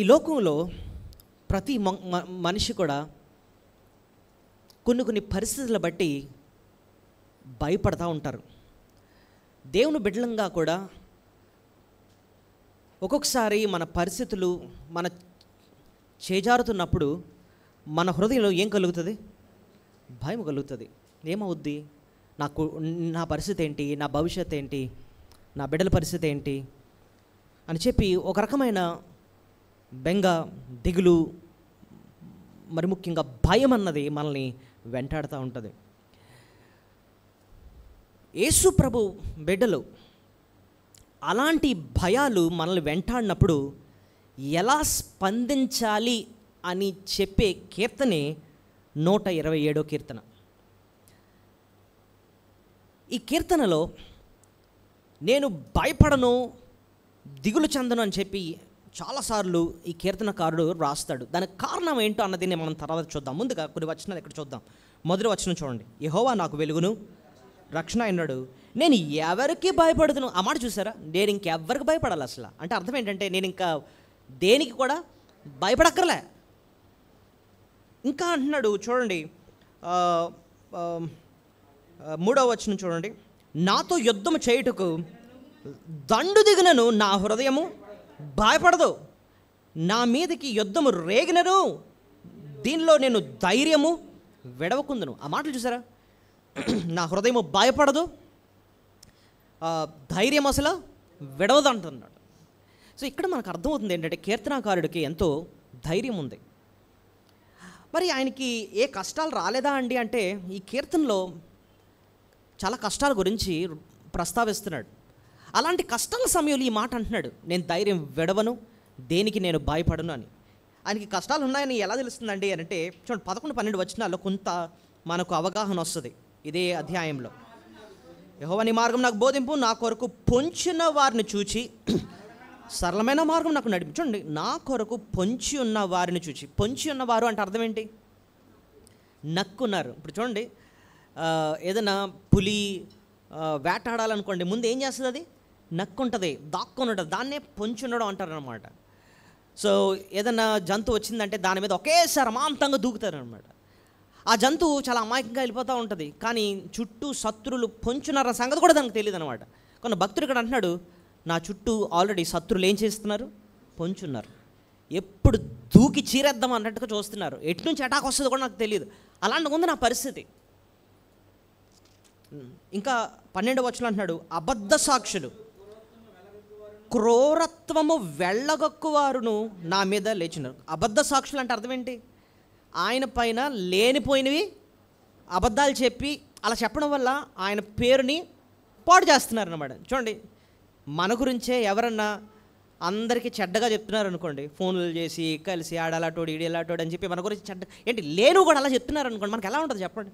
ఈ లోకంలో ప్రతి మనిషి కూడా కొన్ని పరిస్థితులను బట్టి భయపడతా ఉంటారు. దేవుని బిడ్డలంగా కూడా ఒక్కొక్కసారి మన పరిస్థితులు మన చేజారుతున్నప్పుడు మన హృదయంలో ఏం కలుగుతుంది? భయం కలుగుతుంది. ఏమవుద్ది? నా పరిస్థితి ఏంటి, నా భవిష్యత్ ఏంటి, నా బిడ్డల పరిస్థితి ఏంటి అని చెప్పి ఒక రకమైన బెంగ, దిగులు, మరి ముఖ్యంగా భయం అన్నది మనల్ని వెంటాడుతూ ఉంటుంది. యేసు ప్రభు బిడ్డలు అలాంటి భయాలు మనల్ని వెంటాడినప్పుడు ఎలా స్పందించాలి అని చెప్పే కీర్తనే 127వ కీర్తన. ఈ కీర్తనలో నేను భయపడను, దిగులు చెందను అని చెప్పి చాలాసార్లు ఈ కీర్తనకారుడు రాస్తాడు. దానికి కారణం ఏంటో అన్నది మనం తర్వాత చూద్దాం. ముందుగా కొన్ని వచనాలు ఇక్కడ చూద్దాం. మొదటి వచనం చూడండి. యెహోవా నాకు వెలుగును రక్షణ అన్నాడు, నేను ఎవరికి భయపడుతును. ఆ మాట చూసారా? నేను ఇంకెవ్వరికి భయపడాలి అసలు అంటే అర్థం ఏంటంటే నేను ఇంకా దేనికి కూడా భయపడక్కర్లే. ఇంకా అంటున్నాడు చూడండి, 3వ వచనం చూడండి. నాతో యుద్ధము చేయుటకు దండు దిగినను నా హృదయము భయపడదు, నా మీదకి యుద్ధము రేగినను దీనిలో నేను ధైర్యము విడవకుందును. ఆ మాటలు చూసారా? నా హృదయము భయపడదు, ధైర్యం అసలు విడవదు అంటున్నాడు. సో ఇక్కడ మనకు అర్థమవుతుంది ఏంటంటే కీర్తనాకారుడికి ఎంతో ధైర్యం ఉంది. మరి ఆయనకి ఏ కష్టాలు రాలేదా అండి అంటే ఈ కీర్తనలో చాలా కష్టాల గురించి ప్రస్తావిస్తున్నాడు. అలాంటి కష్టాల సమయంలో ఈ మాట అంటున్నాడు, నేను ధైర్యం విడవను, దేనికి నేను భయపడను అని. ఆయనకి కష్టాలు ఉన్నాయని ఎలా తెలుస్తుందండి అని అంటే చూడండి 11-12 వచనాల్లో కొంత మనకు అవగాహన వస్తుంది. ఇదే అధ్యాయంలో యెహోవా నీ మార్గం నాకు బోధింపు, నా కొరకు పొంచిన వారిని చూచి సరళమైన మార్గం నాకు నడిపి. చూడండి, నా కొరకు పొంచి ఉన్న వారిని చూచి. పొంచి ఉన్నవారు అంటే అర్థం ఏంటి? నక్కున్నారు. ఇప్పుడు చూడండి, ఏదైనా పులి వేటాడాలనుకోండి, ముందు ఏం చేస్తుంది? అది నక్కుంటుంది, దాక్కొని ఉంటుంది, దాన్నే పొంచి ఉండడం అంటారనమాట. సో ఏదైనా జంతువు వచ్చిందంటే దాని మీద ఒకేసారి అమాంతంగా దూకుతారు అనమాట. ఆ జంతువు చాలా అమాయకంగా వెళ్ళిపోతూ ఉంటుంది, కానీ చుట్టూ శత్రులు పొంచున్నారన్న సంగతి కూడా దానికి తెలియదు అనమాట. కానీ భక్తుడు ఇక్కడ అంటున్నాడు, నా చుట్టూ ఆల్రెడీ శత్రులు ఏం చేస్తున్నారు? పొంచున్నారు. ఎప్పుడు దూకి చీరేద్దాం అన్నట్టుగా చూస్తున్నారు. ఎటు నుంచి అటాక్ వస్తుందో కూడా నాకు తెలియదు. అలాంటి ఉంది నా పరిస్థితి. ఇంకా 12వ వచనం అంటున్నాడు, అబద్ధ సాక్షులు క్రూరత్వము వెళ్ళగొక్కువారును నా మీద లేచినారు. అబద్ధ సాక్షులు అంటే అర్థం ఏంటి? ఆయన పైన లేనిపోయినవి అబద్ధాలు చెప్పి అలా చెప్పడం వల్ల ఆయన పేరుని పాడు చేస్తున్నారు అన్నమాట. చూడండి, మన గురించే ఎవరన్నా అందరికీ చెడ్డగా చెప్తున్నారు అనుకోండి, ఫోన్లు చేసి కలిసి ఆడలాటోడు ఈడేలాటోడు అని చెప్పి మన గురించి చెడ్డ ఏంటి లేను కూడా అలా చెప్తున్నారు అనుకోండి, మనకు ఎలా ఉంటుంది చెప్పండి?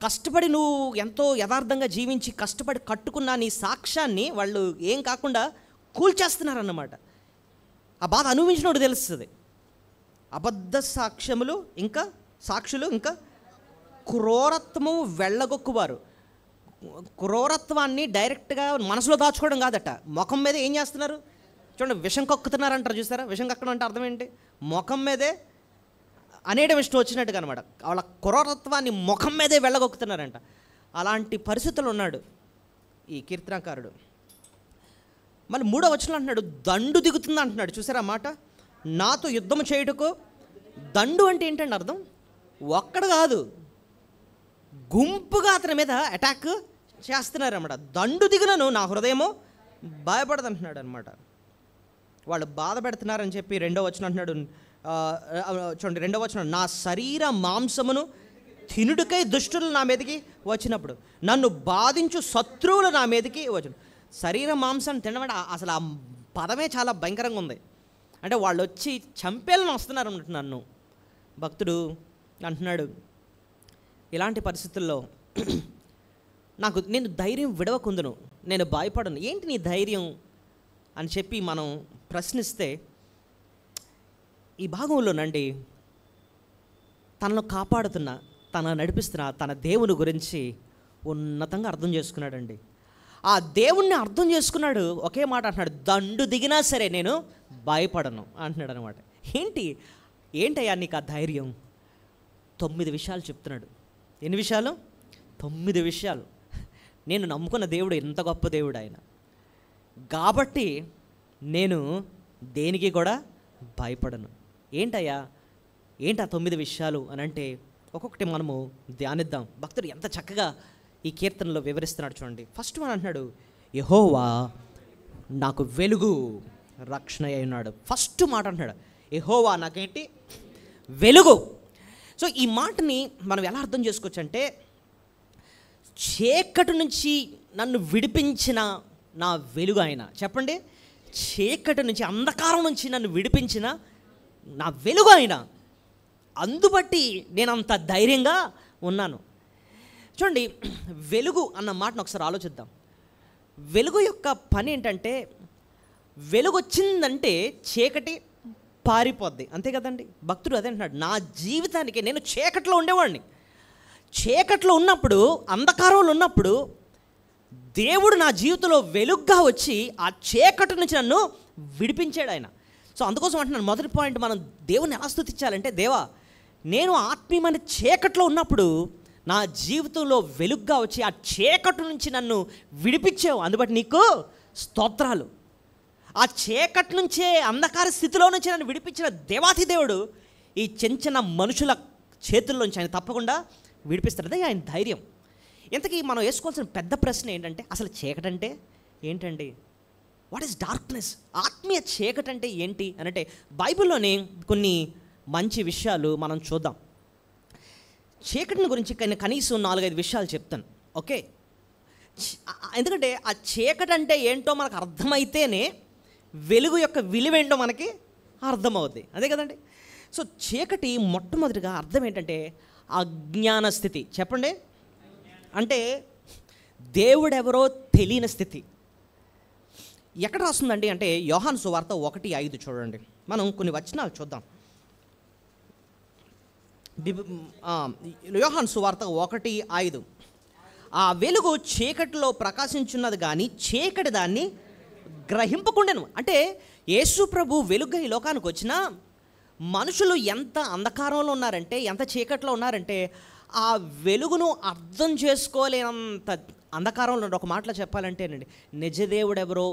కష్టపడి నువ్వు ఎంతో యథార్థంగా జీవించి కష్టపడి కట్టుకున్న నీ సాక్ష్యాన్ని వాళ్ళు ఏం కాకుండా కూల్చేస్తున్నారన్నమాట. ఆ బాధ అనుభవించినోడు తెలుస్తుంది. అబద్ధ సాక్ష్యములు ఇంకా సాక్షులు ఇంకా క్రూరత్వము వెళ్ళగొక్కువారు. క్రూరత్వాన్ని డైరెక్ట్గా మనసులో దాచుకోవడం కాదట, ముఖం మీద ఏం చేస్తున్నారు? చూడండి, విషం కక్కుతున్నారంటారు చూసారా? విషం కక్కడం అంటే అర్థం ఏంటి? ముఖం మీదే అనేయడం ఇష్టం వచ్చినట్టుగా అనమాట. వాళ్ళ క్రూరత్వాన్ని ముఖం మీదే వెళ్ళగొక్కుతున్నారంట. అలాంటి పరిస్థితులు ఉన్నాడు ఈ కీర్తనకారుడు. మళ్ళీ 3వ వచనం అంటున్నాడు, దండు దిగుతుంది అంటున్నాడు. చూసారా మాట? నాతో యుద్ధం చేయుటకు. దండు అంటే ఏంటండి అర్థం? ఒక్కడు కాదు, గుంపుగా అతని మీద అటాక్ చేస్తున్నారు అన్నమాట. దండు దిగునను నా హృదయము భయపడదు అంటున్నాడు అనమాట. వాళ్ళు బాధ పెడుతున్నారని చెప్పి 2వ వచనం అంటున్నాడు. చూడండి 2వ వచనం, నా శరీర మాంసమును తినుడికై దుష్టులు నా మీదకి వచ్చినప్పుడు, నన్ను బాధించు శత్రువులు నా మీదకి వచ్చి. శరీర మాంసాన్ని తినడం అసలు ఆ పదమే చాలా భయంకరంగా ఉంది. అంటే వాళ్ళు వచ్చి చంపేయాలని వస్తున్నారు అన్నట్టు నన్ను. భక్తుడు అంటున్నాడు, ఇలాంటి పరిస్థితుల్లో నేను ధైర్యం విడవకుందును, నేను భయపడను. ఏంటి నీ ధైర్యం అని చెప్పి మనం ప్రశ్నిస్తే, ఈ భాగంలోనండి తనను కాపాడుతున్న, తన నడిపిస్తున్న తన దేవుని గురించి ఉన్నతంగా అర్థం చేసుకున్నాడండి. ఆ దేవుణ్ణి అర్థం చేసుకున్నాడు. ఒకే మాట అంటున్నాడు, దండు దిగినా సరే నేను భయపడను అంటున్నాడు అనమాట. ఏంటయ్యా నీకు ఆ ధైర్యం? 9 విషయాలు చెప్తున్నాడు. ఎన్ని విషయాలు? 9 విషయాలు. నేను నమ్ముకున్న దేవుడు ఎంత గొప్ప దేవుడు ఆయన, కాబట్టి నేను దేనికి కూడా భయపడను. ఏంటయ్యా ఏంటి ఆ 9 విషయాలు అని అంటే ఒక్కొక్కటి మనము ధ్యానిద్దాం. భక్తుడు ఎంత చక్కగా ఈ కీర్తనలో వివరిస్తున్నాడు చూడండి. ఫస్ట్ వన్ అంటున్నాడు, యెహోవా నాకు వెలుగు రక్షణ అయి ఉన్నాడు. ఫస్ట్ మాట అంటున్నాడు, యెహోవా నాకేంటి? వెలుగు. సో ఈ మాటని మనం ఎలా అర్థం చేసుకోవచ్చు అంటే, చీకటి నుంచి నన్ను విడిపించిన నా వెలుగు ఆయన. చెప్పండి, చీకటి నుంచి, అంధకారం నుంచి నన్ను విడిపించిన నా వెలుగు ఆయన. అందుబట్టి నేను అంత ధైర్యంగా ఉన్నాను. చూడండి, వెలుగు అన్న మాటను ఒకసారి ఆలోచిద్దాం. వెలుగు యొక్క పని ఏంటంటే, వెలుగు వచ్చిందంటే చీకటి పారిపోద్ది, అంతే కదండి. భక్తుడు అదే అంటున్నాడు, నా జీవితానికి నేను చీకట్లో ఉండేవాడిని. చీకట్లో ఉన్నప్పుడు, అంధకారంలో ఉన్నప్పుడు దేవుడు నా జీవితంలో వెలుగ్గా వచ్చి ఆ చీకటి నుంచి నన్ను విడిపించాడు ఆయన. సో అందుకోసం అంటున్నాను, మొదటి పాయింట్, మనం దేవుని ఎలా స్తుతించాలంటే, దేవా నేను ఆత్మీయమైన చీకట్లో ఉన్నప్పుడు నా జీవితంలో వెలుగ్గా వచ్చి ఆ చీకటి నుంచి నన్ను విడిపించావు, అందుబట్టి నీకు స్తోత్రాలు. ఆ చీకటి నుంచే, అంధకార స్థితిలో నుంచి నన్ను విడిపించిన దేవాతి దేవుడు ఈ చిన్న మనుషుల చేతుల్లోంచి ఆయన తప్పకుండా విడిపిస్తాడు. అదే ఆయన ధైర్యం. ఇంతకీ మనం వేసుకోవాల్సిన పెద్ద ప్రశ్న ఏంటంటే, అసలు చీకటి అంటే ఏంటండి? What is darkness? ఆత్మీయ చీకటి అంటే ఏంటి అని అంటే, బైబిల్లోనే కొన్ని మంచి విషయాలు మనం చూద్దాం. చీకటిని గురించి కనీసం 4-5 విషయాలు చెప్తాను, ఓకే? ఎందుకంటే ఆ చీకటి అంటే ఏంటో మనకు అర్థమైతేనే వెలుగు యొక్క విలువేంటో మనకి అర్థమవుద్ది, అదే కదండి. సో చీకటి మొట్టమొదటిగా అర్థం ఏంటంటే అజ్ఞాన స్థితి. చెప్పండి, అంటే దేవుడెవరో తెలియని స్థితి. ఎక్కడ రాస్తుందండి అంటే, యోహాను సువార్త 1:5 చూడండి. మనం కొన్ని వచనాలు చూద్దాం. యోహాను సువార్త 1:5, ఆ వెలుగు చీకటిలో ప్రకాశించున్నది కానీ చీకటి దాన్ని గ్రహింపకుండాను. అంటే యేసు ప్రభు వెలుగుగా ఈ లోకానికి వచ్చినా మనుషులు ఎంత అంధకారంలో ఉన్నారంటే, ఎంత చీకట్లో ఉన్నారంటే, ఆ వెలుగును అర్థం చేసుకోలేనంత అంధకారంలో. ఒక మాటలో చెప్పాలంటేనండి, నిజదేవుడెవరో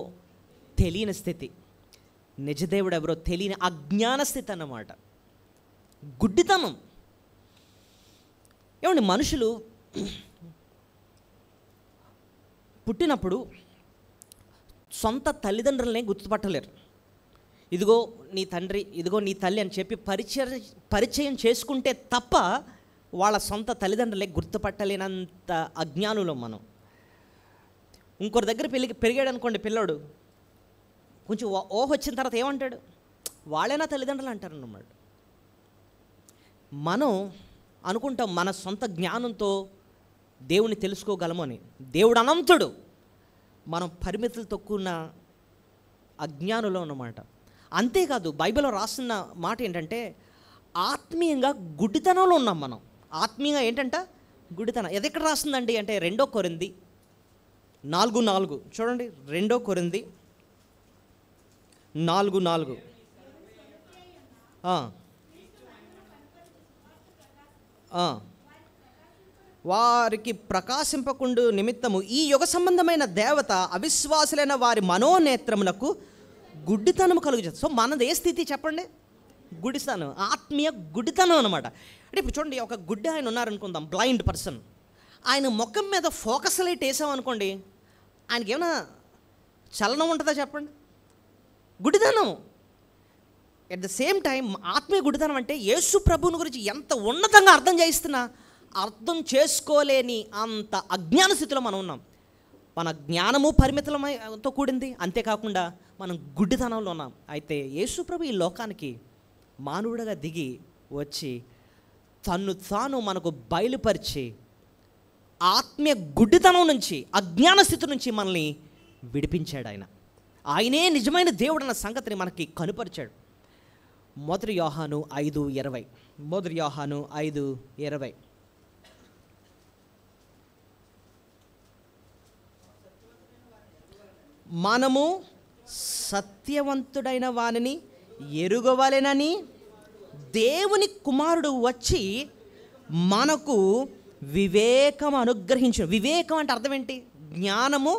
తెలియని స్థితి, నిజదేవుడెవరో తెలియని అజ్ఞాన స్థితి అన్నమాట, గుడ్డితనం. ఏమండి, మనుషులు పుట్టినప్పుడు సొంత తల్లిదండ్రులనే గుర్తుపట్టలేరు. ఇదిగో నీ తండ్రి, ఇదిగో నీ తల్లి అని చెప్పి పరిచయం చేసుకుంటే తప్ప వాళ్ళ సొంత తల్లిదండ్రులే గుర్తుపట్టలేనంత అజ్ఞానులు మనం. ఇంకొకరి దగ్గర పెరిగాడు అనుకోండి పిల్లోడు, కొంచెం ఓహ వచ్చిన తర్వాత ఏమంటాడు? వాళ్ళేనా తల్లిదండ్రులు అంటారు అన్నమాట. మనం అనుకుంటాం మన సొంత జ్ఞానంతో దేవుని తెలుసుకోగలము అని. దేవుడు అనంతుడు, మనం పరిమితులతో కూడిన అజ్ఞానులో అన్నమాట. అంతేకాదు, బైబిల్లో రాస్తున్న మాట ఏంటంటే, ఆత్మీయంగా గుడ్డితనంలో ఉన్నాం మనం. ఆత్మీయంగా ఏంటంట? గుడ్డితనం. అది ఎక్కడ రాస్తుందండి అంటే, 2 కొరింథీ 4:4 చూడండి. 2 కొరింథీ 4:4, వారికి ప్రకాశింపకుండు నిమిత్తము ఈ యుగ సంబంధమైన దేవత అవిశ్వాసులైన వారి మనోనేత్రములకు గుడ్డితనం కలుగుతుంది. సో మనది ఏ స్థితి చెప్పండి? గుడితనం, ఆత్మీయ గుడితనం అనమాట. అంటే ఇప్పుడు చూడండి, ఒక గుడ్డి ఆయన ఉన్నారనుకుందాం, బ్లైండ్ పర్సన్. ఆయన ముఖం మీద ఫోకస్ లైట్ వేసామనుకోండి, ఆయనకి ఏమైనా చలనం ఉంటుందా చెప్పండి? గుడితనం. ఎట్ ద సేమ్ టైం ఆత్మీయ గుడితనం అంటే యేసు ప్రభువుని గురించి ఎంత ఉన్నతంగా అర్థం చేయిస్తున్నా అర్థం చేసుకోలేని అంత అజ్ఞాన స్థితిలో మనం ఉన్నాం. మన జ్ఞానము పరిమితులతో కూడింది, అంతేకాకుండా మనం గుడ్డితనంలో ఉన్నాం. అయితే యేసు ప్రభు ఈ లోకానికి మానవుడిగా దిగి వచ్చి తన్ను తాను మనకు బయలుపరిచి ఆత్మీయ గుడ్డితనం నుంచి, అజ్ఞాన స్థితి నుంచి మనల్ని విడిపించాడు. ఆయనే నిజమైన దేవుడు అన్న సంగతిని మనకి కనుపరిచాడు. 1 యోహాను 5:20, 1 యోహాను 5:20. మనము సత్యవంతుడైన వానిని ఎరుగవలెనని దేవుని కుమారుడు వచ్చి మనకు వివేకం అనుగ్రహించు. వివేకం అంటే అర్థం ఏంటి? జ్ఞానము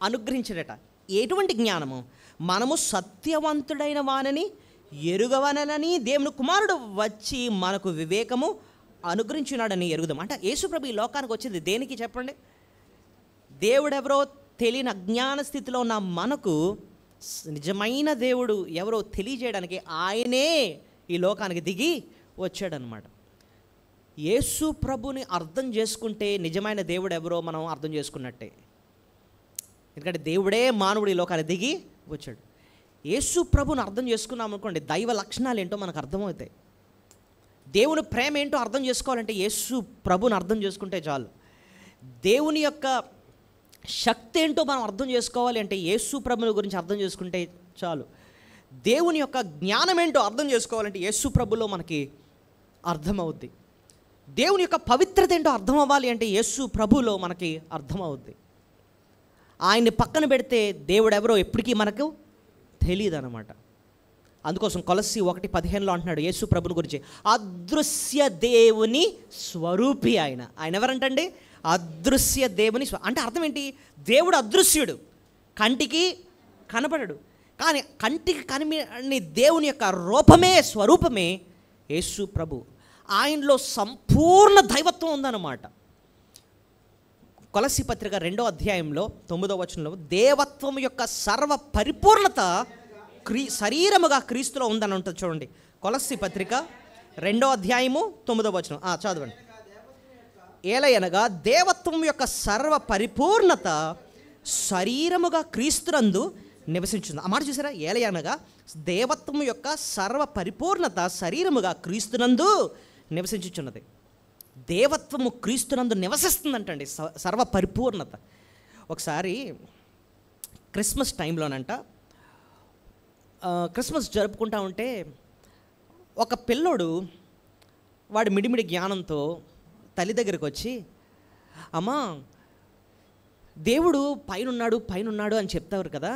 అనుగ్రహించడట. ఎటువంటి జ్ఞానము? మనము సత్యవంతుడైన వానిని ఎరుగవలెనని దేవుని కుమారుడు వచ్చి మనకు వివేకము అనుగ్రహించున్నాడని ఎరుగుదాం. అంటే యేసుప్రభు ఈ లోకానికి వచ్చింది దేనికి చెప్పండి? దేవుడెవరో తెలియని అజ్ఞాన స్థితిలో ఉన్న మనకు నిజమైన దేవుడు ఎవరో తెలియజేయడానికి ఆయనే ఈ లోకానికి దిగి వచ్చాడనమాట. యేసు ప్రభుని అర్థం చేసుకుంటే నిజమైన దేవుడు ఎవరో మనం అర్థం చేసుకున్నట్టే. ఎందుకంటే దేవుడే మానవుడు ఈ లోకానికి దిగి వచ్చాడు. యేసు ప్రభుని అర్థం చేసుకున్నాం అనుకోండి, దైవ లక్షణాలు ఏంటో మనకు అర్థమవుతాయి. దేవుని ప్రేమ ఏంటో అర్థం చేసుకోవాలంటే యేసు ప్రభుని అర్థం చేసుకుంటే చాలు. దేవుని యొక్క శక్తి ఏంటో మనం అర్థం చేసుకోవాలి అంటే యేసు ప్రభుని గురించి అర్థం చేసుకుంటే చాలు. దేవుని యొక్క జ్ఞానం ఏంటో అర్థం చేసుకోవాలంటే యేసు ప్రభులో మనకి అర్థమవుద్ది. దేవుని యొక్క పవిత్రత ఏంటో అర్థం అవ్వాలి అంటే యేసు ప్రభులో మనకి అర్థమవుద్ది. ఆయన్ని పక్కన పెడితే దేవుడు ఎవరో ఎప్పటికీ మనకు తెలియదు అన్నమాట. అందుకోసం కొలస్సీ 1:15 అంటున్నాడు యేసు ప్రభుని గురించి, అదృశ్య దేవుని స్వరూపి ఆయన. ఆయన ఎవరంటండి? అదృశ్య దేవుని అంటే అర్థం ఏంటి? దేవుడు అదృశ్యుడు, కంటికి కనపడడు. కానీ కంటికి కనిపించని దేవుని యొక్క రూపమే, స్వరూపమే యేసు ప్రభు. ఆయనలో సంపూర్ణ దైవత్వం ఉందన్నమాట. కొలస్సీ పత్రిక 2వ అధ్యాయంలో 9వ వచనంలో దేవత్వం యొక్క సర్వ పరిపూర్ణత శరీరముగా క్రీస్తులో ఉందని ఉంటుంది. చూడండి, కొలస్సీ పత్రిక 2వ అధ్యాయము 9వ వచనం చదవండి. ఏలయనగా దేవత్వం యొక్క సర్వ పరిపూర్ణత శరీరముగా క్రీస్తునందు నివసించుంది. ఆ మాట చూసారా? ఏలయనగా దేవత్వం యొక్క సర్వ పరిపూర్ణత శరీరముగా క్రీస్తునందు నివసించుచున్నది. దేవత్వము క్రీస్తునందు నివసిస్తుందంటండి, సర్వ పరిపూర్ణత. ఒకసారి క్రిస్మస్ టైంలోనంట, క్రిస్మస్ జరుపుకుంటా ఉంటే ఒక పిల్లోడు వాడి మిడిమిడి జ్ఞానంతో తల్లి దగ్గరికి వచ్చి, అమ్మా దేవుడు పైనున్నాడు అని చెప్తారు కదా,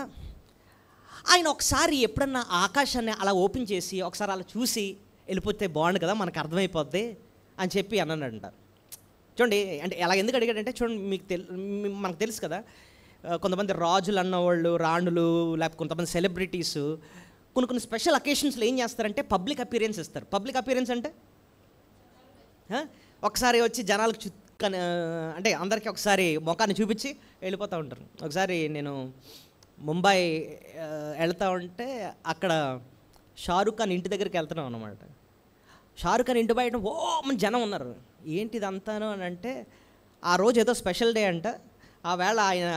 ఆయన ఒకసారి ఎప్పుడన్నా ఆకాశాన్ని అలా ఓపెన్ చేసి ఒకసారి అలా చూసి వెళ్ళిపోతే బాగుండు కదా, మనకు అర్థమైపోద్ది అని చెప్పి అన్నాడంట. చూడండి, అంటే అలా ఎందుకు అడిగాడంటే, చూడండి మనకు తెలుసు కదా, కొంతమంది రాజులు అన్నవాళ్ళు, రాణులు, లేకపోతే కొంతమంది సెలబ్రిటీస్ కొన్ని స్పెషల్ అకేషన్స్లో ఏం చేస్తారంటే పబ్లిక్ అపీరెన్స్ ఇస్తారు. పబ్లిక్ అపీరెన్స్ అంటే ఒకసారి వచ్చి జనాలకు అంటే అందరికీ ఒకసారి ముఖాన్ని చూపించి వెళ్ళిపోతూ ఉంటారు. ఒకసారి నేను ముంబై వెళ్తూ ఉంటే అక్కడ షారుఖ్ ఖాన్ ఇంటి దగ్గరికి వెళ్తున్నాం అన్నమాట. షారుఖ్ ఖాన్ ఇంటి బయట మంది జనం ఉన్నారు. ఏంటిది అంతాను అని అంటే, ఆ రోజు ఏదో స్పెషల్ డే అంట. ఆ వేళ ఆయన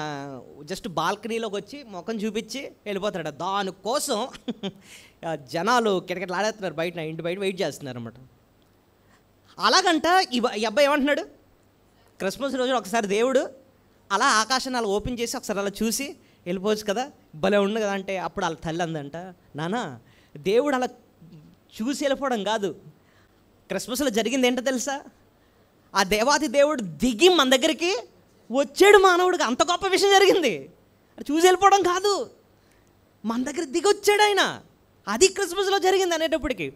జస్ట్ బాల్కనీలోకి వచ్చి ముఖం చూపించి వెళ్ళిపోతాడు. దానికోసం జనాలు కిటకిటలు ఆడేస్తున్నారు బయట, ఇంటి బయట వెయిట్ చేస్తున్నారు అన్నమాట. అలాగంట ఈ అబ్బాయి ఏమంటున్నాడు, క్రిస్మస్ రోజు ఒకసారి దేవుడు అలా ఆకాశాన్ని అలా ఓపెన్ చేసి ఒకసారి అలా చూసి వెళ్ళిపోవచ్చు కదా, భలే ఉండు కదా అంటే, అప్పుడు వాళ్ళ తల్లి అందంట, నానా దేవుడు అలా చూసి వెళ్ళిపోవడం కాదు, క్రిస్మస్లో జరిగింది ఏంటో తెలుసా, ఆ దేవాది దేవుడు దిగి మన దగ్గరికి వచ్చాడు మానవుడికి. అంత గొప్ప విషయం జరిగింది. చూసి వెళ్ళిపోవడం కాదు, మన దగ్గర దిగి వచ్చాడు ఆయన. అది క్రిస్మస్లో జరిగింది అనేటప్పటికి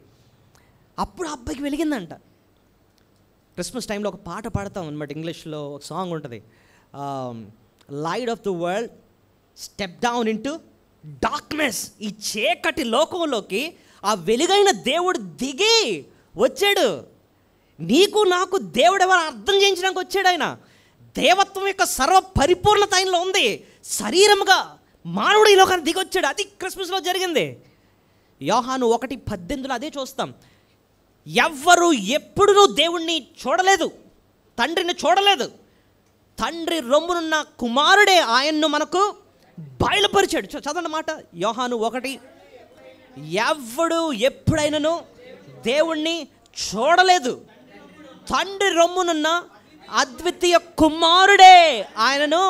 అప్పుడు ఆ అబ్బాయికి వెలిగిందంట. క్రిస్మస్ టైంలో ఒక పాట పాడతాం అనమాట, ఇంగ్లీష్లో ఒక సాంగ్ ఉంటుంది, light of the world step down into darkness. ఈ చీకటి లోకంలోకి ఆ వెలుగైన దేవుడు దిగి వచ్చాడు. నీకు నాకు దేవుడు ఎవరు అర్థం చేయించడానికి వచ్చాడు ఆయన. దేవత్వం యొక్క సర్వ పరిపూర్ణత ఆయనలో ఉంది. శరీరముగా మానవుడు ఈ లోకానికి దిగి వచ్చాడు. అది క్రిస్మస్లో జరిగింది. యోహాను 1:18 అదే చూస్తాం. ఎవ్వరు ఎప్పుడూ దేవుణ్ణి చూడలేదు, తండ్రిని చూడలేదు, తండ్రి రొమ్మునున్న కుమారుడే ఆయన్ను మనకు బయలుపరిచాడు. చదవండి మాట, యోహాను 1. ఎవ్వడు ఎప్పుడైనాను దేవుణ్ణి చూడలేదు, తండ్రి రొమ్మునున్న అద్వితీయ కుమారుడే ఆయనను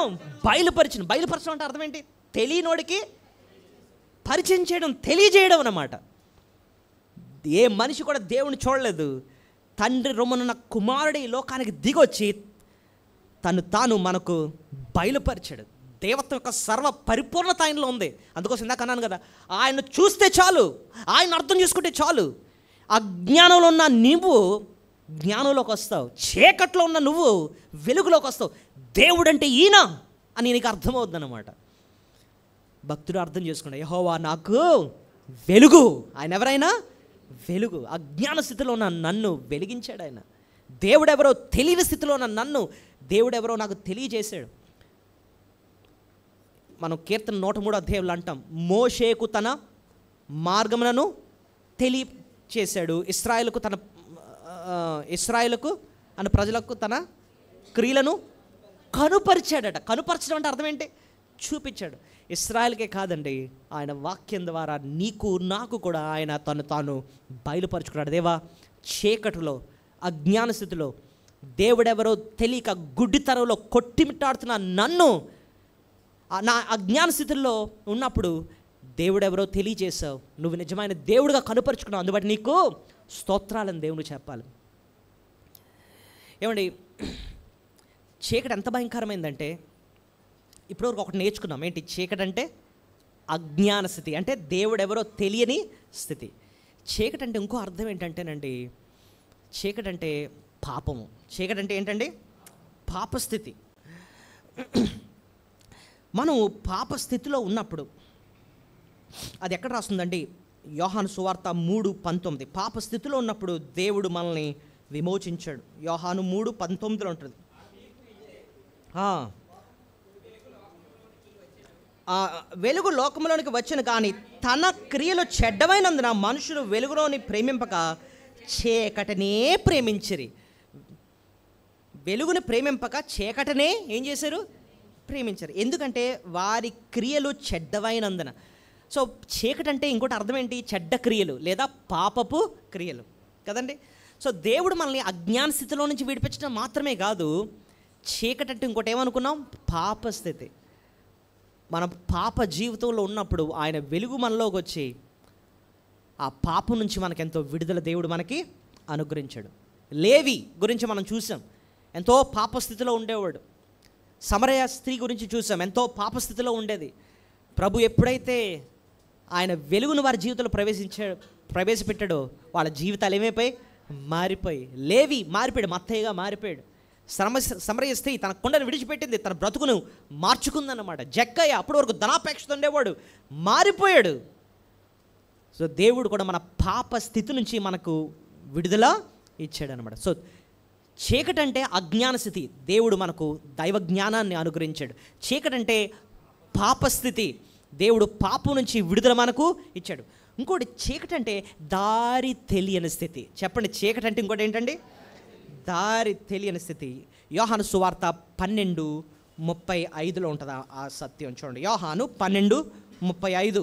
బయలుపరచడం. బయలుపరచడం అంటే అర్థం ఏంటి? తెలియనోడికి పరిచయం చేయడం, తెలియజేయడం అన్నమాట. ఏ మనిషి కూడా దేవుని చూడలేదు, తండ్రి రొమ్మునున్న కుమారుడే ఈ లోకానికి దిగొచ్చి తాను మనకు బయలుపరిచాడు. దేవత్వం యొక్క సర్వ పరిపూర్ణత ఆయనలో ఉంది. అందుకోసం ఇందాక అన్నాను కదా, ఆయన చూస్తే చాలు, ఆయన అర్థం చేసుకుంటే చాలు. అజ్ఞానంలో ఉన్న నువ్వు జ్ఞానంలోకి వస్తావు, చీకట్లో ఉన్న నువ్వు వెలుగులోకి వస్తావు. దేవుడు అంటే ఈయన అని నీకు అర్థమవుద్ది అన్నమాట. భక్తుడు అర్థం చేసుకున్నా, యెహోవా నాకు వెలుగు. ఆయన ఎవరైనా వెలుగు. అజ్ఞాన స్థితిలో ఉన్న నన్ను వెలిగించాడు ఆయన. దేవుడెవరో తెలియని స్థితిలో ఉన్న నన్ను దేవుడెవరో నాకు తెలియజేశాడు. మనం కీర్తన 103 అధ్యాయంలో అంటాం, మోషేకు తన మార్గములను తెలియచేశాడు, ఇశ్రాయేలుకు అన్న ప్రజలకు తన క్రియలను కనుపరిచాడట. కనుపరచడం అంటే అర్థం ఏంటి? చూపించాడు. ఇశ్రాయేలుకే కాదండి, ఆయన వాక్యం ద్వారా నీకు నాకు కూడా ఆయన తాను బయలుపరుచుకున్నాడు. దేవా, చీకటిలో అజ్ఞాన స్థితిలో దేవుడెవరో తెలియక గుడ్డితనంలో కొట్టిమిట్టాడుతున్న నన్ను, నా అజ్ఞాన స్థితిలో ఉన్నప్పుడు దేవుడెవరో తెలియజేశావు, నువ్వు నిజమైన దేవుడిగా కనుపరుచుకున్నావు, అందుబట్టి నీకు స్తోత్రాలని దేవుడు చెప్పాలి. ఏమండి, చీకటి ఎంత భయంకరమైందంటే, ఇప్పటివరకు ఒకటి నేర్చుకున్నాం. ఏంటి చీకటి అంటే? అజ్ఞాన స్థితి, అంటే దేవుడెవరో తెలియని స్థితి. చీకటి అంటే ఇంకో అర్థం ఏంటంటేనండి, చీకటి అంటే పాపము. చీకటి అంటే ఏంటండి? పాపస్థితి. మనం పాపస్థితిలో ఉన్నప్పుడు, అది ఎక్కడ రాస్తుందండి? యోహాను సువార్త 3:19. పాపస్థితిలో ఉన్నప్పుడు దేవుడు మనల్ని విమోచించాడు. యోహాను 3:19 ఉంటుంది. వెలుగు లోకంలోనికి వచ్చిన కానీ తన క్రియలు చెడ్డమైనందున మనుషులు వెలుగులోని ప్రేమింపక చీకటినే ప్రేమించిరి. వెలుగుని ప్రేమింపక చీకటినే ఏం చేశారు? ప్రేమించారు. ఎందుకంటే వారి క్రియలు చెడ్డమైనందున. సో చీకటి అంటే ఇంకోటి అర్థం ఏంటి? చెడ్డ క్రియలు లేదా పాపపు క్రియలు కదండి. సో దేవుడు మనల్ని అజ్ఞాన స్థితిలో నుంచి విడిపించడం మాత్రమే కాదు, చీకటి అంటే ఇంకోటి ఏమనుకున్నాం? పాపస్థితి. మన పాప జీవితంలో ఉన్నప్పుడు ఆయన వెలుగు మనలోకి వచ్చి ఆ పాపం నుంచి మనకెంతో విడుదల దేవుడు మనకి అనుగ్రహించాడు. లేవి గురించి మనం చూసాం, ఎంతో పాపస్థితిలో ఉండేవాడు. సమరయ స్త్రీ గురించి చూసాం, ఎంతో పాపస్థితిలో ఉండేది. ప్రభు ఎప్పుడైతే ఆయన వెలుగును వారి జీవితంలో ప్రవేశపెట్టాడో వాళ్ళ జీవితాలు ఏమైపోయి? మారిపోయి. లేవి మారిపోయాడు, మత్తయ్యగా మారిపోయాడు. సమరయ స్త్రీ తన కొండను విడిచిపెట్టింది, తన బ్రతుకును మార్చుకుందన్నమాట. జక్కయ్య అప్పటి వరకు ధనాపేక్షతో ఉండేవాడు, మారిపోయాడు. సో దేవుడు కూడా మన పాప స్థితి నుంచి మనకు విడుదల ఇచ్చాడనమాట. సో చీకటి అంటే అజ్ఞాన స్థితి, దేవుడు మనకు దైవ జ్ఞానాన్ని అనుగ్రహించాడు. చీకటి అంటే పాపస్థితి, దేవుడు పాపం నుంచి విడుదల మనకు ఇచ్చాడు. ఇంకోటి చీకటి అంటే దారి తెలియని స్థితి. చెప్పండి, చీకటి అంటే ఇంకోటి ఏంటండి? దారి తెలియని స్థితి. యోహాను సువార్త 12:35 ఉంటుంది ఆ సత్యం. చూడండి, యోహాను 12:35.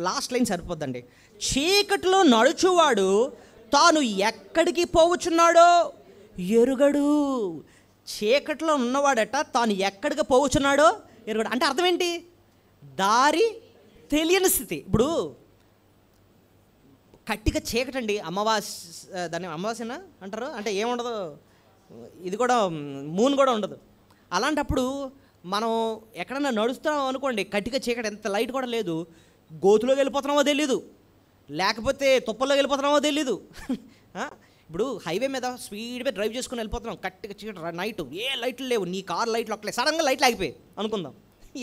లాస్ట్ లైన్ సరిపోద్దండి. చీకటిలో నడుచువాడు తాను ఎక్కడికి పోవచ్చున్నాడో ఎరుగడు. చీకటిలో ఉన్నవాడట తాను ఎక్కడికి పోవచ్చున్నాడో ఎరుగడు. అంటే అర్థం ఏంటి? దారి తెలియని స్థితి. ఇప్పుడు కట్టిగా చీకటండి, దాన్ని అమావాస్యనా అంటారు, అంటే ఏముండదు, ఇది కూడా మూన్ కూడా ఉండదు. అలాంటప్పుడు మనం ఎక్కడన్నా నడుస్తున్నాం అనుకోండి, కట్టిగా చీకటి, ఎంత లైట్ కూడా లేదు, గోతులోకి వెళ్ళిపోతున్నామో తెలీదు, లేకపోతే తుప్పల్లోకి వెళ్ళిపోతున్నామో తెలీదు. ఇప్పుడు హైవే మీద స్పీడ్గా డ్రైవ్ చేసుకుని వెళ్ళిపోతున్నాం, కట్టిగా చీకటి, నైట్ ఏ లైట్లు లేవు, నీ కార్ లైట్లు ఒక్కలే, సడన్గా లైట్లు ఆగిపోయి అనుకుందాం,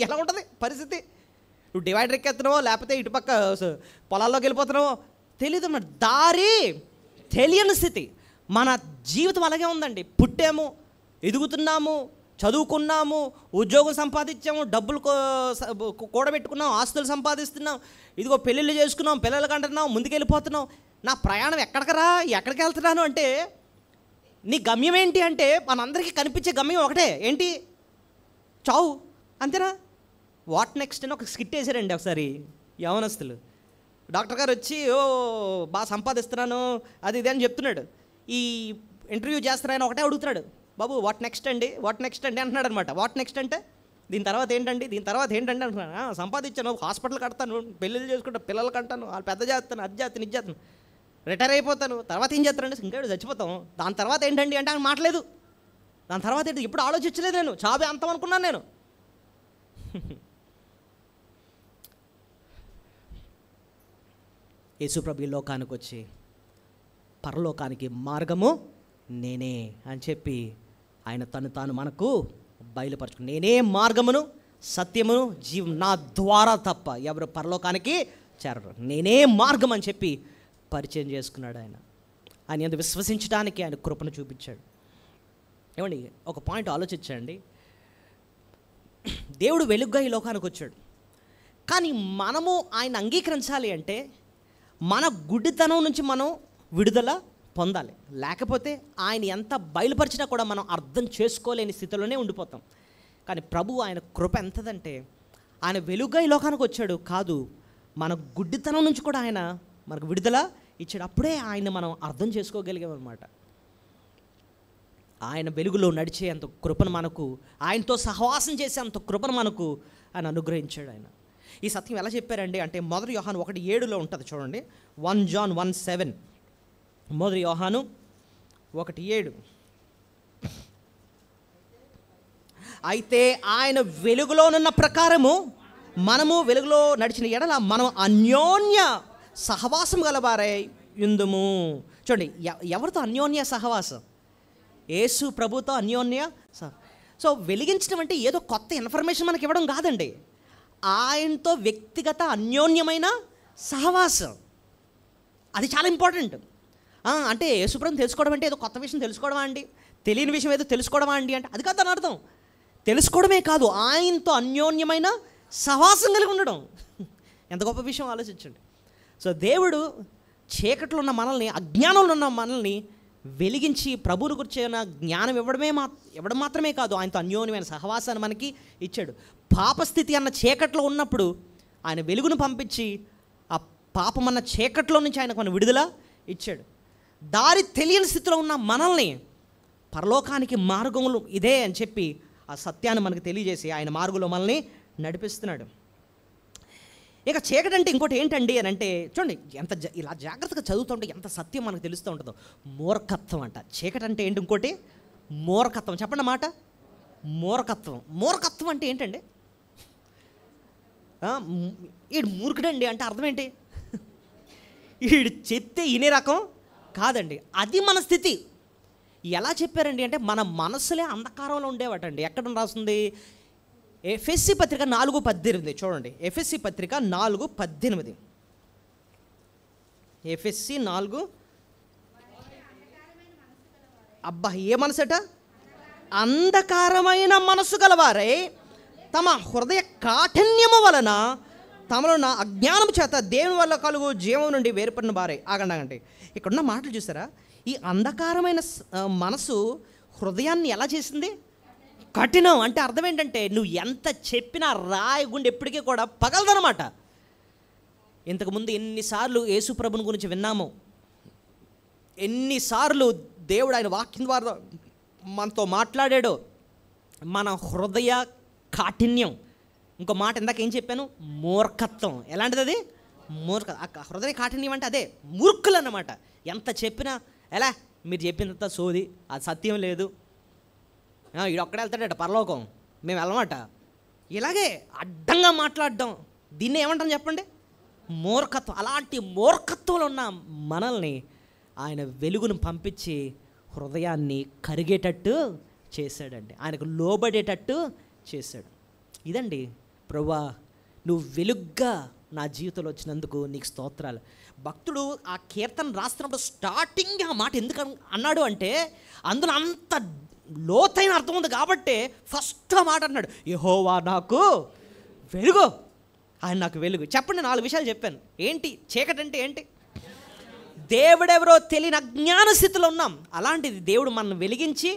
ఎలా ఉంటుంది పరిస్థితి? నువ్వు డివైడర్ ఎక్కేస్తున్నావో లేకపోతే ఇటుపక్క పొలాల్లోకి వెళ్ళిపోతున్నావో తెలీదు అన్నమాట. దారి తెలియని స్థితి. మన జీవితం అలాగే ఉందండి. పుట్టాము, ఎదుగుతున్నాము, చదువుకున్నాము, ఉద్యోగం సంపాదించాము, డబ్బులు కూడబెట్టుకున్నాం, ఆస్తులు సంపాదిస్తున్నాం, ఇదిగో పెళ్ళిళ్ళు చేసుకున్నాం, పిల్లలకి అంటున్నాం, ముందుకెళ్ళిపోతున్నాం. నా ప్రయాణం ఎక్కడికి వెళ్తున్నాను అంటే, నీ గమ్యం ఏంటి అంటే, మనందరికీ కనిపించే గమ్యం ఒకటే, ఏంటి? చావు, అంతేనా? వాట్ నెక్స్ట్ అని ఒక స్కిట్ వేసారండి ఒకసారి యవనస్తులు. డాక్టర్ గారు వచ్చి బాగా సంపాదిస్తున్నాను అది ఇది అని చెప్తున్నాడు. ఈ ఇంటర్వ్యూ చేస్తున్నాయని ఒకటే అడుగుతున్నాడు, బాబు వాట్ నెక్స్ట్ అండి, వాట్ నెక్స్ట్ అండి అంటున్నాడు అనమాట. వాట్ నెక్స్ట్ అంటే దీని తర్వాత ఏంటండి, దీని తర్వాత ఏంటండి అంటున్నాను. సంపాదించాను, హాస్పిటల్ కడతాను, పెళ్ళిళ్ళు చేసుకుంటాను, పిల్లలు కంటాను, వాళ్ళు పెద్ద చేస్తాను, అది చేస్తాను, ఇది చేస్తాను. రిటైర్ అయిపోతాను, తర్వాత ఏం చేస్తారంటే ఇంకా చచ్చిపోతాం, దాని తర్వాత ఏంటండి అంటే ఆయన మాట్లేదు. దాని తర్వాత ఏంటి ఇప్పుడు ఆలోచించలేదు, నేను చావే అంతం అనుకున్నాను నేను. యేసుప్రభు ఈ లోకానికి వచ్చి పరలోకానికి మార్గము నేనే అని చెప్పి ఆయన తను తాను మనకు బయలుపరచుకుని, నేనే మార్గమును సత్యమును జీవం, నా ద్వారా తప్ప ఎవరు పరలోకానికి చేరరు, నేనే మార్గం అని చెప్పి పరిచయం చేసుకున్నాడు. ఆయన యందు విశ్వసించడానికి ఆయన కృపను చూపించాడు. ఏమండి, ఒక పాయింట్ ఆలోచించండి. దేవుడు వెలుగుగా ఈ లోకానికి వచ్చాడు, కానీ మనము ఆయన అంగీకరించాలి అంటే మన గుడ్డితనం నుంచి మనం విడుదల పొందాలి. లేకపోతే ఆయన ఎంత బయలుపరిచినా కూడా మనం అర్థం చేసుకోలేని స్థితిలోనే ఉండిపోతాం. కానీ ప్రభు ఆయన కృప ఎంతదంటే ఆయన వెలుగుగా ఈ లోకానికి వచ్చాడు, కాదు మన గుడ్డితనం నుంచి కూడా ఆయన మనకు విడుదల ఇచ్చాడు. అప్పుడే ఆయన మనం అర్థం చేసుకోగలిగామన్నమాట. ఆయన వెలుగులో నడిచే అంత కృపను మనకు, ఆయనతో సహవాసం చేసే అంత కృపను మనకు ఆయన అనుగ్రహించాడు. ఆయన ఈ సత్యం ఎలా చెప్పారండి అంటే 1 యోహాను 1:7 ఉంటుంది చూడండి. 1 John 1:7. 1 యోహాను 1:7. అయితే ఆయన వెలుగులోనున్న ప్రకారము మనము వెలుగులో నడిచిన ఎడల మనం అన్యోన్య సహవాసం గలవారై యుందుము. చూడండి, ఎవరితో అన్యోన్య సహవాసం? యేసు ప్రభుతో అన్యోన్య. సో వెలిగించడం అంటే ఏదో కొత్త ఇన్ఫర్మేషన్ మనకి ఇవ్వడం కాదండి, ఆయనతో వ్యక్తిగత అన్యోన్యమైన సహవాసం. అది చాలా ఇంపార్టెంట్. అంటే యేసుప్రభుని తెలుసుకోవడం అంటే ఏదో కొత్త విషయం తెలుసుకోవడమా అండి, తెలియని విషయం ఏదో తెలుసుకోవడమా అండి అంటే అది కాదు అని అర్థం. తెలుసుకోవడమే కాదు, ఆయనతో అన్యోన్యమైన సహవాసం కలిగి ఉండడం ఎంత గొప్ప విషయం ఆలోచించండి. సో దేవుడు చీకట్లో ఉన్న మనల్ని, అజ్ఞానంలో ఉన్న మనల్ని వెలిగించి ప్రభువుని గురించిన జ్ఞానం ఇవ్వడం మాత్రమే కాదు, ఆయనతో అన్యోన్యమైన సహవాసాన్ని మనకి ఇచ్చాడు. పాపస్థితి అన్న చీకట్లో ఉన్నప్పుడు ఆయన వెలుగును పంపించి ఆ పాపం అన్న చీకట్లో నుంచి ఆయనకు మన విడుదల ఇచ్చాడు. దారి తెలియని స్థితిలో ఉన్న మనల్ని పరలోకానికి మార్గములు ఇదే అని చెప్పి ఆ సత్యాన్ని మనకు తెలియజేసి ఆయన మార్గంలో మనల్ని నడిపిస్తున్నాడు. ఇక చీకటి అంటే ఇంకోటి ఏంటండి అని అంటే చూడండి, ఎంత ఇలా జాగ్రత్తగా చదువుతుంటే ఎంత సత్యం మనకు తెలుస్తూ ఉంటుందో. మూర్ఖత్వం అంట. చీకటి అంటే ఏంటి? ఇంకోటి మూర్ఖత్వం. చెప్పండి మాట. మూర్ఖత్వం. మూర్ఖత్వం అంటే ఏంటండి? ఈడు మూర్ఖుడండి అంటే అర్థం ఏంటి? ఈడు చెప్తే ఇనే రకం కాదండి, అది మన స్థితి. ఎలా చెప్పారండి అంటే మన మనసులే అంధకారంలో ఉండేవాటండి. ఎక్కడ రాస్తుంది? ఎఫెసీ పత్రిక 4:18 చూడండి. ఎఫెసీ పత్రిక 4:18. ఎఫెసీ 4. అబ్బా, ఏ మనసట? అంధకారమైన మనసు గలవారై తమ హృదయ కాఠిన్యము వలన తమలో నా అజ్ఞానము చేత దేవుని వల్ల కలుగు జీవం నుండి వేరుపడిన వారే. ఆగండి, ఇక్కడున్న మాటలు చూసారా? ఈ అంధకారమైన మనసు హృదయాన్ని ఎలా చేసింది? కఠినం. అంటే అర్థం ఏంటంటే నువ్వు ఎంత చెప్పినా రాయి గుండె ఎప్పటికీ కూడా పగలదనమాట. ఇంతకుముందు ఎన్నిసార్లు యేసు ప్రభుని గురించి విన్నాము, ఎన్నిసార్లు దేవుడు ఆయన వాక్యం ద్వారా మనతో మాట్లాడాడో. మన హృదయ కాఠిన్యం, ఇంకో మాట ఇందాక ఏం చెప్పాను? మూర్ఖత్వం. ఎలాంటిది అది? హృదయ కాఠిన్యం అంటే అదే మూర్ఖులు అన్నమాట. ఎంత చెప్పినా ఎలా మీరు చెప్పినంత సోది, అది సత్యం లేదు, వీడు ఒక్కడే వెళ్తాడట పరలోకం, మేము వెళ్ళమాట. ఇలాగే అడ్డంగా మాట్లాడడం, దీన్ని ఏమంటాం చెప్పండి? మూర్ఖత్వం. అలాంటి మూర్ఖత్వంలో ఉన్న మనల్ని ఆయన వెలుగును పంపించి హృదయాన్ని కరిగేటట్టు చేశాడండి, ఆయనకు లోబడేటట్టు చేశాడు. ఇదండి, ప్రభువా నువ్వు వెలుగ్గా నా జీవితంలో వచ్చినందుకు నీకు స్తోత్రాలు. భక్తుడు ఆ కీర్తన రాస్తున్నప్పుడు స్టార్టింగ్ ఆ మాట ఎందుకు అన్నాడు అంటే అందులో అంత లోతైన అర్థం ఉంది కాబట్టి ఫస్ట్ ఆ మాట అన్నాడు, యెహోవా నాకు వెలుగు, ఆయన నాకు వెలుగు. చెప్పండి, 4 విషయాలు చెప్పాను. ఏంటి చీకటి అంటే ఏంటి? దేవుడెవరో తెలియని అజ్ఞాన స్థితిలో ఉన్నాం. అలాంటిది దేవుడు మనల్ని వెలిగించి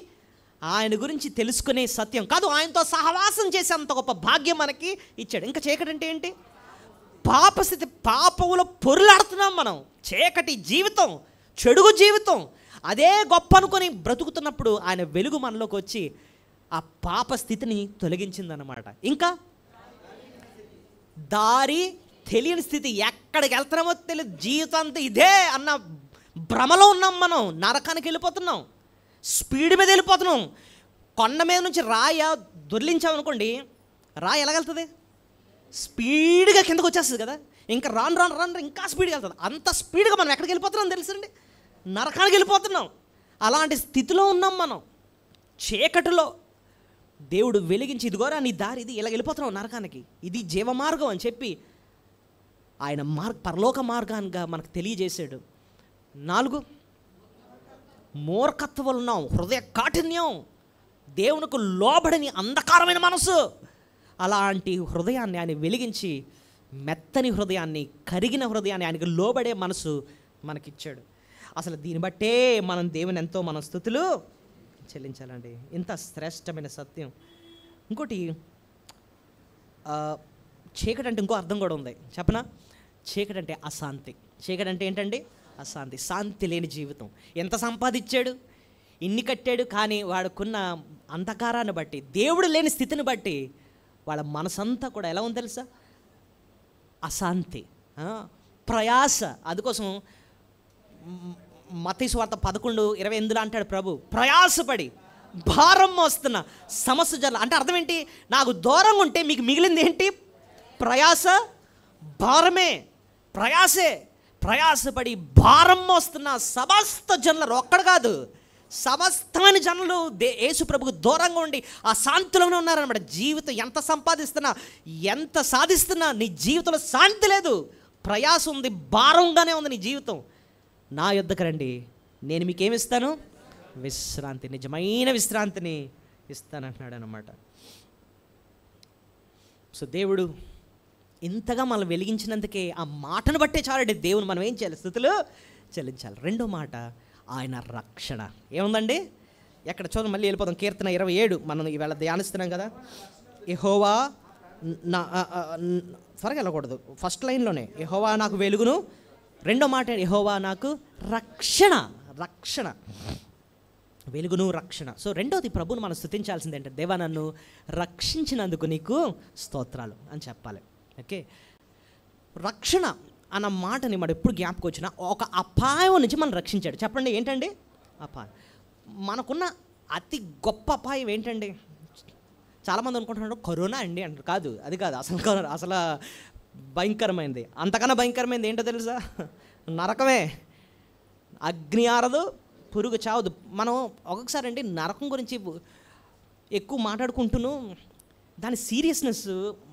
ఆయన గురించి తెలుసుకునే సత్యం కాదు, ఆయనతో సహవాసం చేసే అంత గొప్ప భాగ్యం మనకి ఇచ్చాడు. ఇంకా చీకటి అంటే ఏంటి? పాపస్థితి. పాపంలో పొరులాడుతున్నాం మనం. చీకటి జీవితం, చెడుగు జీవితం, అదే గొప్ప అనుకొని బ్రతుకుతున్నప్పుడు ఆయన వెలుగు మనలోకి వచ్చి ఆ పాప స్థితిని తొలగించిందన్నమాట. ఇంకా దారి తెలియని స్థితి, ఎక్కడికి వెళ్తున్నామో తెలియదు, జీవితం అంతా ఇదే అన్న భ్రమలో ఉన్నాం, మనం నరకానికి వెళ్ళిపోతున్నాం, స్పీడ్ మీద వెళ్ళిపోతున్నాం. కొండ మీద నుంచి రాయ దొర్లించామనుకోండి, రాయి ఎలాగెళ్తుంది? స్పీడ్గా కిందకు వచ్చేస్తుంది కదా. ఇంకా రాను రాను రాను ఇంకా స్పీడ్గా వెళ్తుంది. అంత స్పీడ్గా మనం ఎక్కడికి వెళ్ళిపోతున్నాం తెలుసండి? నరకానికి వెళ్ళిపోతున్నాం. అలాంటి స్థితిలో ఉన్నాం మనం. చీకటిలో దేవుడు వెలిగించి, ఇదిగోరా నీ దారి ఇది, ఇలా వెళ్ళిపోతున్నాం నరకానికి, ఇది జీవమార్గం అని చెప్పి ఆయన పరలోక మార్గాన్నిగా మనకు తెలియజేశాడు. 4, మూర్ఖత్వం ఉన్నాం, హృదయ కాఠిన్యం, దేవునికి లోబడని అంధకారమైన మనసు. అలాంటి హృదయాన్ని ఆయన వెలిగించి, మెత్తని హృదయాన్ని, కరిగిన హృదయాన్ని, ఆయనకు లోబడే మనసు మనకిచ్చాడు. అసలు దీన్ని బట్టే మనం దేవుని ఎంతో మన స్తుతులు చెల్లించాలండి. ఇంత శ్రేష్టమైన సత్యం. ఇంకోటి, చీకటి అంటే ఇంకో అర్థం కూడా ఉంది, చెప్పనా? చీకటి అంటే అశాంతి. చీకటి అంటే ఏంటండి? అశాంతి, శాంతి లేని జీవితం. ఎంత సంపాదించాడు, ఇన్ని కట్టాడు, కానీ వాడుకున్న అంధకారాన్ని బట్టి, దేవుడు లేని స్థితిని బట్టి వాళ్ళ మనసంతా కూడా ఎలా ఉంది తెలుసా? అశాంతి, ప్రయాస. అందుకోసం మత్తయి సువార్త 11:28 అంటాడు ప్రభు, ప్రయాసపడి భారం మోస్తున్న సమస్య జల్ల. అంటే అర్థం ఏంటి? నాకు దూరంగా ఉంటే మీకు మిగిలింది ఏంటి? ప్రయాస, భారమే, ప్రయాసే. ప్రయాసపడి భారం మోస్తున్న సమస్త జనులు, ఒక్కడు కాదు, సమస్తమైన జనులు యేసు ప్రభుకు దూరంగా ఉండి ఆ శాంతిలోనే ఉన్నారన్నమాట. జీవితం ఎంత సంపాదిస్తున్నా, ఎంత సాధిస్తున్నా, నీ జీవితంలో శాంతి లేదు, ప్రయాస ఉంది, భారంగానే ఉంది నీ జీవితం. నా యొద్దకు రండి, నేను మీకేమిస్తాను? విశ్రాంతి, నిజమైన విశ్రాంతిని ఇస్తానంటున్నాడు అన్నమాట. సో దేవుడు ఇంతగా మనం వెలిగించినందుకే, ఆ మాటను బట్టే చాలండి దేవుని మనం ఏం చేయాలి? స్తుతులు చెల్లించాలి. రెండో మాట, ఆయన రక్షణ. ఏముందండి? ఎక్కడ చూడండి, మళ్ళీ వెళ్ళిపోదాం. కీర్తన 27 మనం ఈవేళ ధ్యానిస్తున్నాం కదా. యెహోవా నా, త్వరగా వెళ్ళకూడదు, ఫస్ట్ లైన్లోనే యెహోవా నాకు వెలుగును. రెండో మాట, యెహోవా నాకు రక్షణ. రక్షణ, వెలుగును, రక్షణ. సో రెండోది, ప్రభువును మనం స్తుతించాల్సింది ఏంటంటే, దేవా నన్ను రక్షించినందుకు నీకు స్తోత్రాలు అని చెప్పాలి. ఓకే, రక్షణ అన్న మాటని మనం ఎప్పుడు జ్ఞాపకం వచ్చినా, ఒక అపాయం నుంచి మనం రక్షించాడు. చెప్పండి, ఏంటండి అపాయం? మనకున్న అతి గొప్ప అపాయం ఏంటండి? చాలామంది అనుకుంటున్నారు కరోనా అండి అంటారు. కాదు, అది కాదు. అసలు భయంకరమైనది, అంతకన్నా భయంకరమైనది ఏంటో తెలుసా? నరకమే. అగ్ని ఆరదు, పురుగు చావదు. మనం ఒక్కొక్కసారి అండి నరకం గురించి ఎక్కువ మాట్లాడుకుంటూను దాని సీరియస్నెస్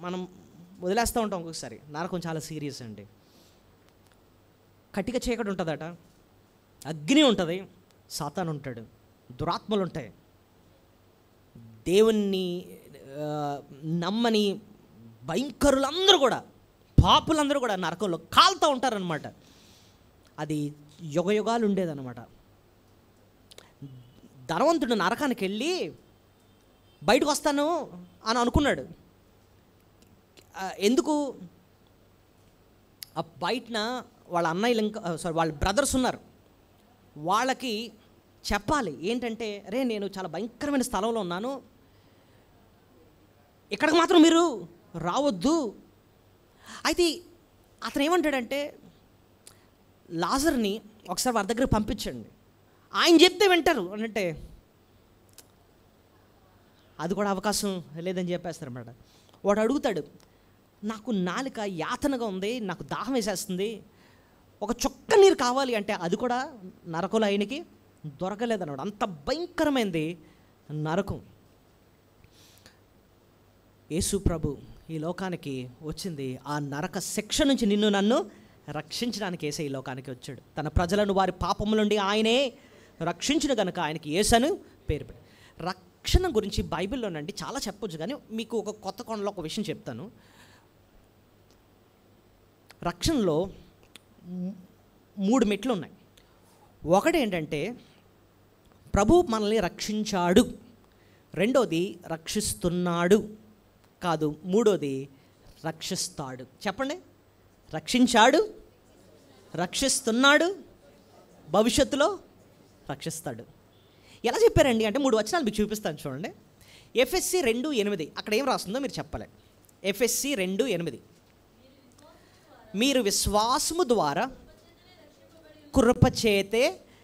మనం వదిలేస్తూ ఉంటాం. ఒక్కొక్కసారి నరకం చాలా సీరియస్ అండి. కటిక చీకటి ఉంటుందట, అగ్ని ఉంటుంది, సాతాను ఉంటాడు, దురాత్మలు ఉంటాయి, దేవుణ్ణి నమ్మని భయంకరులందరూ కూడా, పాపులందరూ కూడా నరకంలో కాలుతూ ఉంటారనమాట. అది యుగ యుగాలు ఉండేదన్నమాట. ధనవంతుడు నరకానికి వెళ్ళి బయటకు వస్తాను అని అనుకున్నాడు. ఎందుకు? ఆ బయటన వాళ్ళ అన్నయ్యలు, ఇంకా వాళ్ళ బ్రదర్స్ ఉన్నారు, వాళ్ళకి చెప్పాలి ఏంటంటే, రే నేను చాలా భయంకరమైన స్థలంలో ఉన్నాను, ఇక్కడికి మాత్రం మీరు రావద్దు. అయితే అతను ఏమంటాడంటే, లాజర్ని ఒకసారి వారి దగ్గర పంపించండి, ఆయన చెప్తే వింటారు అని. అంటే అది కూడా అవకాశం లేదని చెప్పేస్తారన్నమాట. వాడు అడుగుతాడు, నాకు నాలుక యాతనగా ఉంది, నాకు దాహం వేసేస్తుంది, ఒక చుక్క నీరు కావాలి అంటే అది కూడా నరకంలో ఆయనకి దొరకలేదన్నాడు. అంత భయంకరమైనది నరకం. యేసు ప్రభు ఈ లోకానికి వచ్చింది ఆ నరక శిక్ష నుంచి నిన్ను నన్ను రక్షించడానికి. యేసే ఈ లోకానికి వచ్చాడు. తన ప్రజలను వారి పాపముల నుండి ఆయనే రక్షించిన కనుక ఆయనకి యేసను పేరు పెట్టి. రక్షణ గురించి బైబిల్లోనండి చాలా చెప్పొచ్చు, కానీ మీకు ఒక కొత్త కోణంలో ఒక విషయం చెప్తాను. రక్షణలో 3 మెట్లు ఉన్నాయి. ఒకటి ఏంటంటే ప్రభు మనల్ని రక్షించాడు, రెండోది రక్షిస్తున్నాడు కాదు, మూడోది రక్షిస్తాడు. చెప్పండి, రక్షించాడు, రక్షిస్తున్నాడు, భవిష్యత్తులో రక్షిస్తాడు. ఎలా చెప్పారండి అంటే 3 వచనాలు మీకు చూపిస్తాను చూడండి. ఎఫెసీ 2:8 అక్కడ ఏం రాస్తుందో మీరు చెప్పాలి. ఎఫెసీ 2:8 మీరు విశ్వాసము ద్వారా కృపచేతే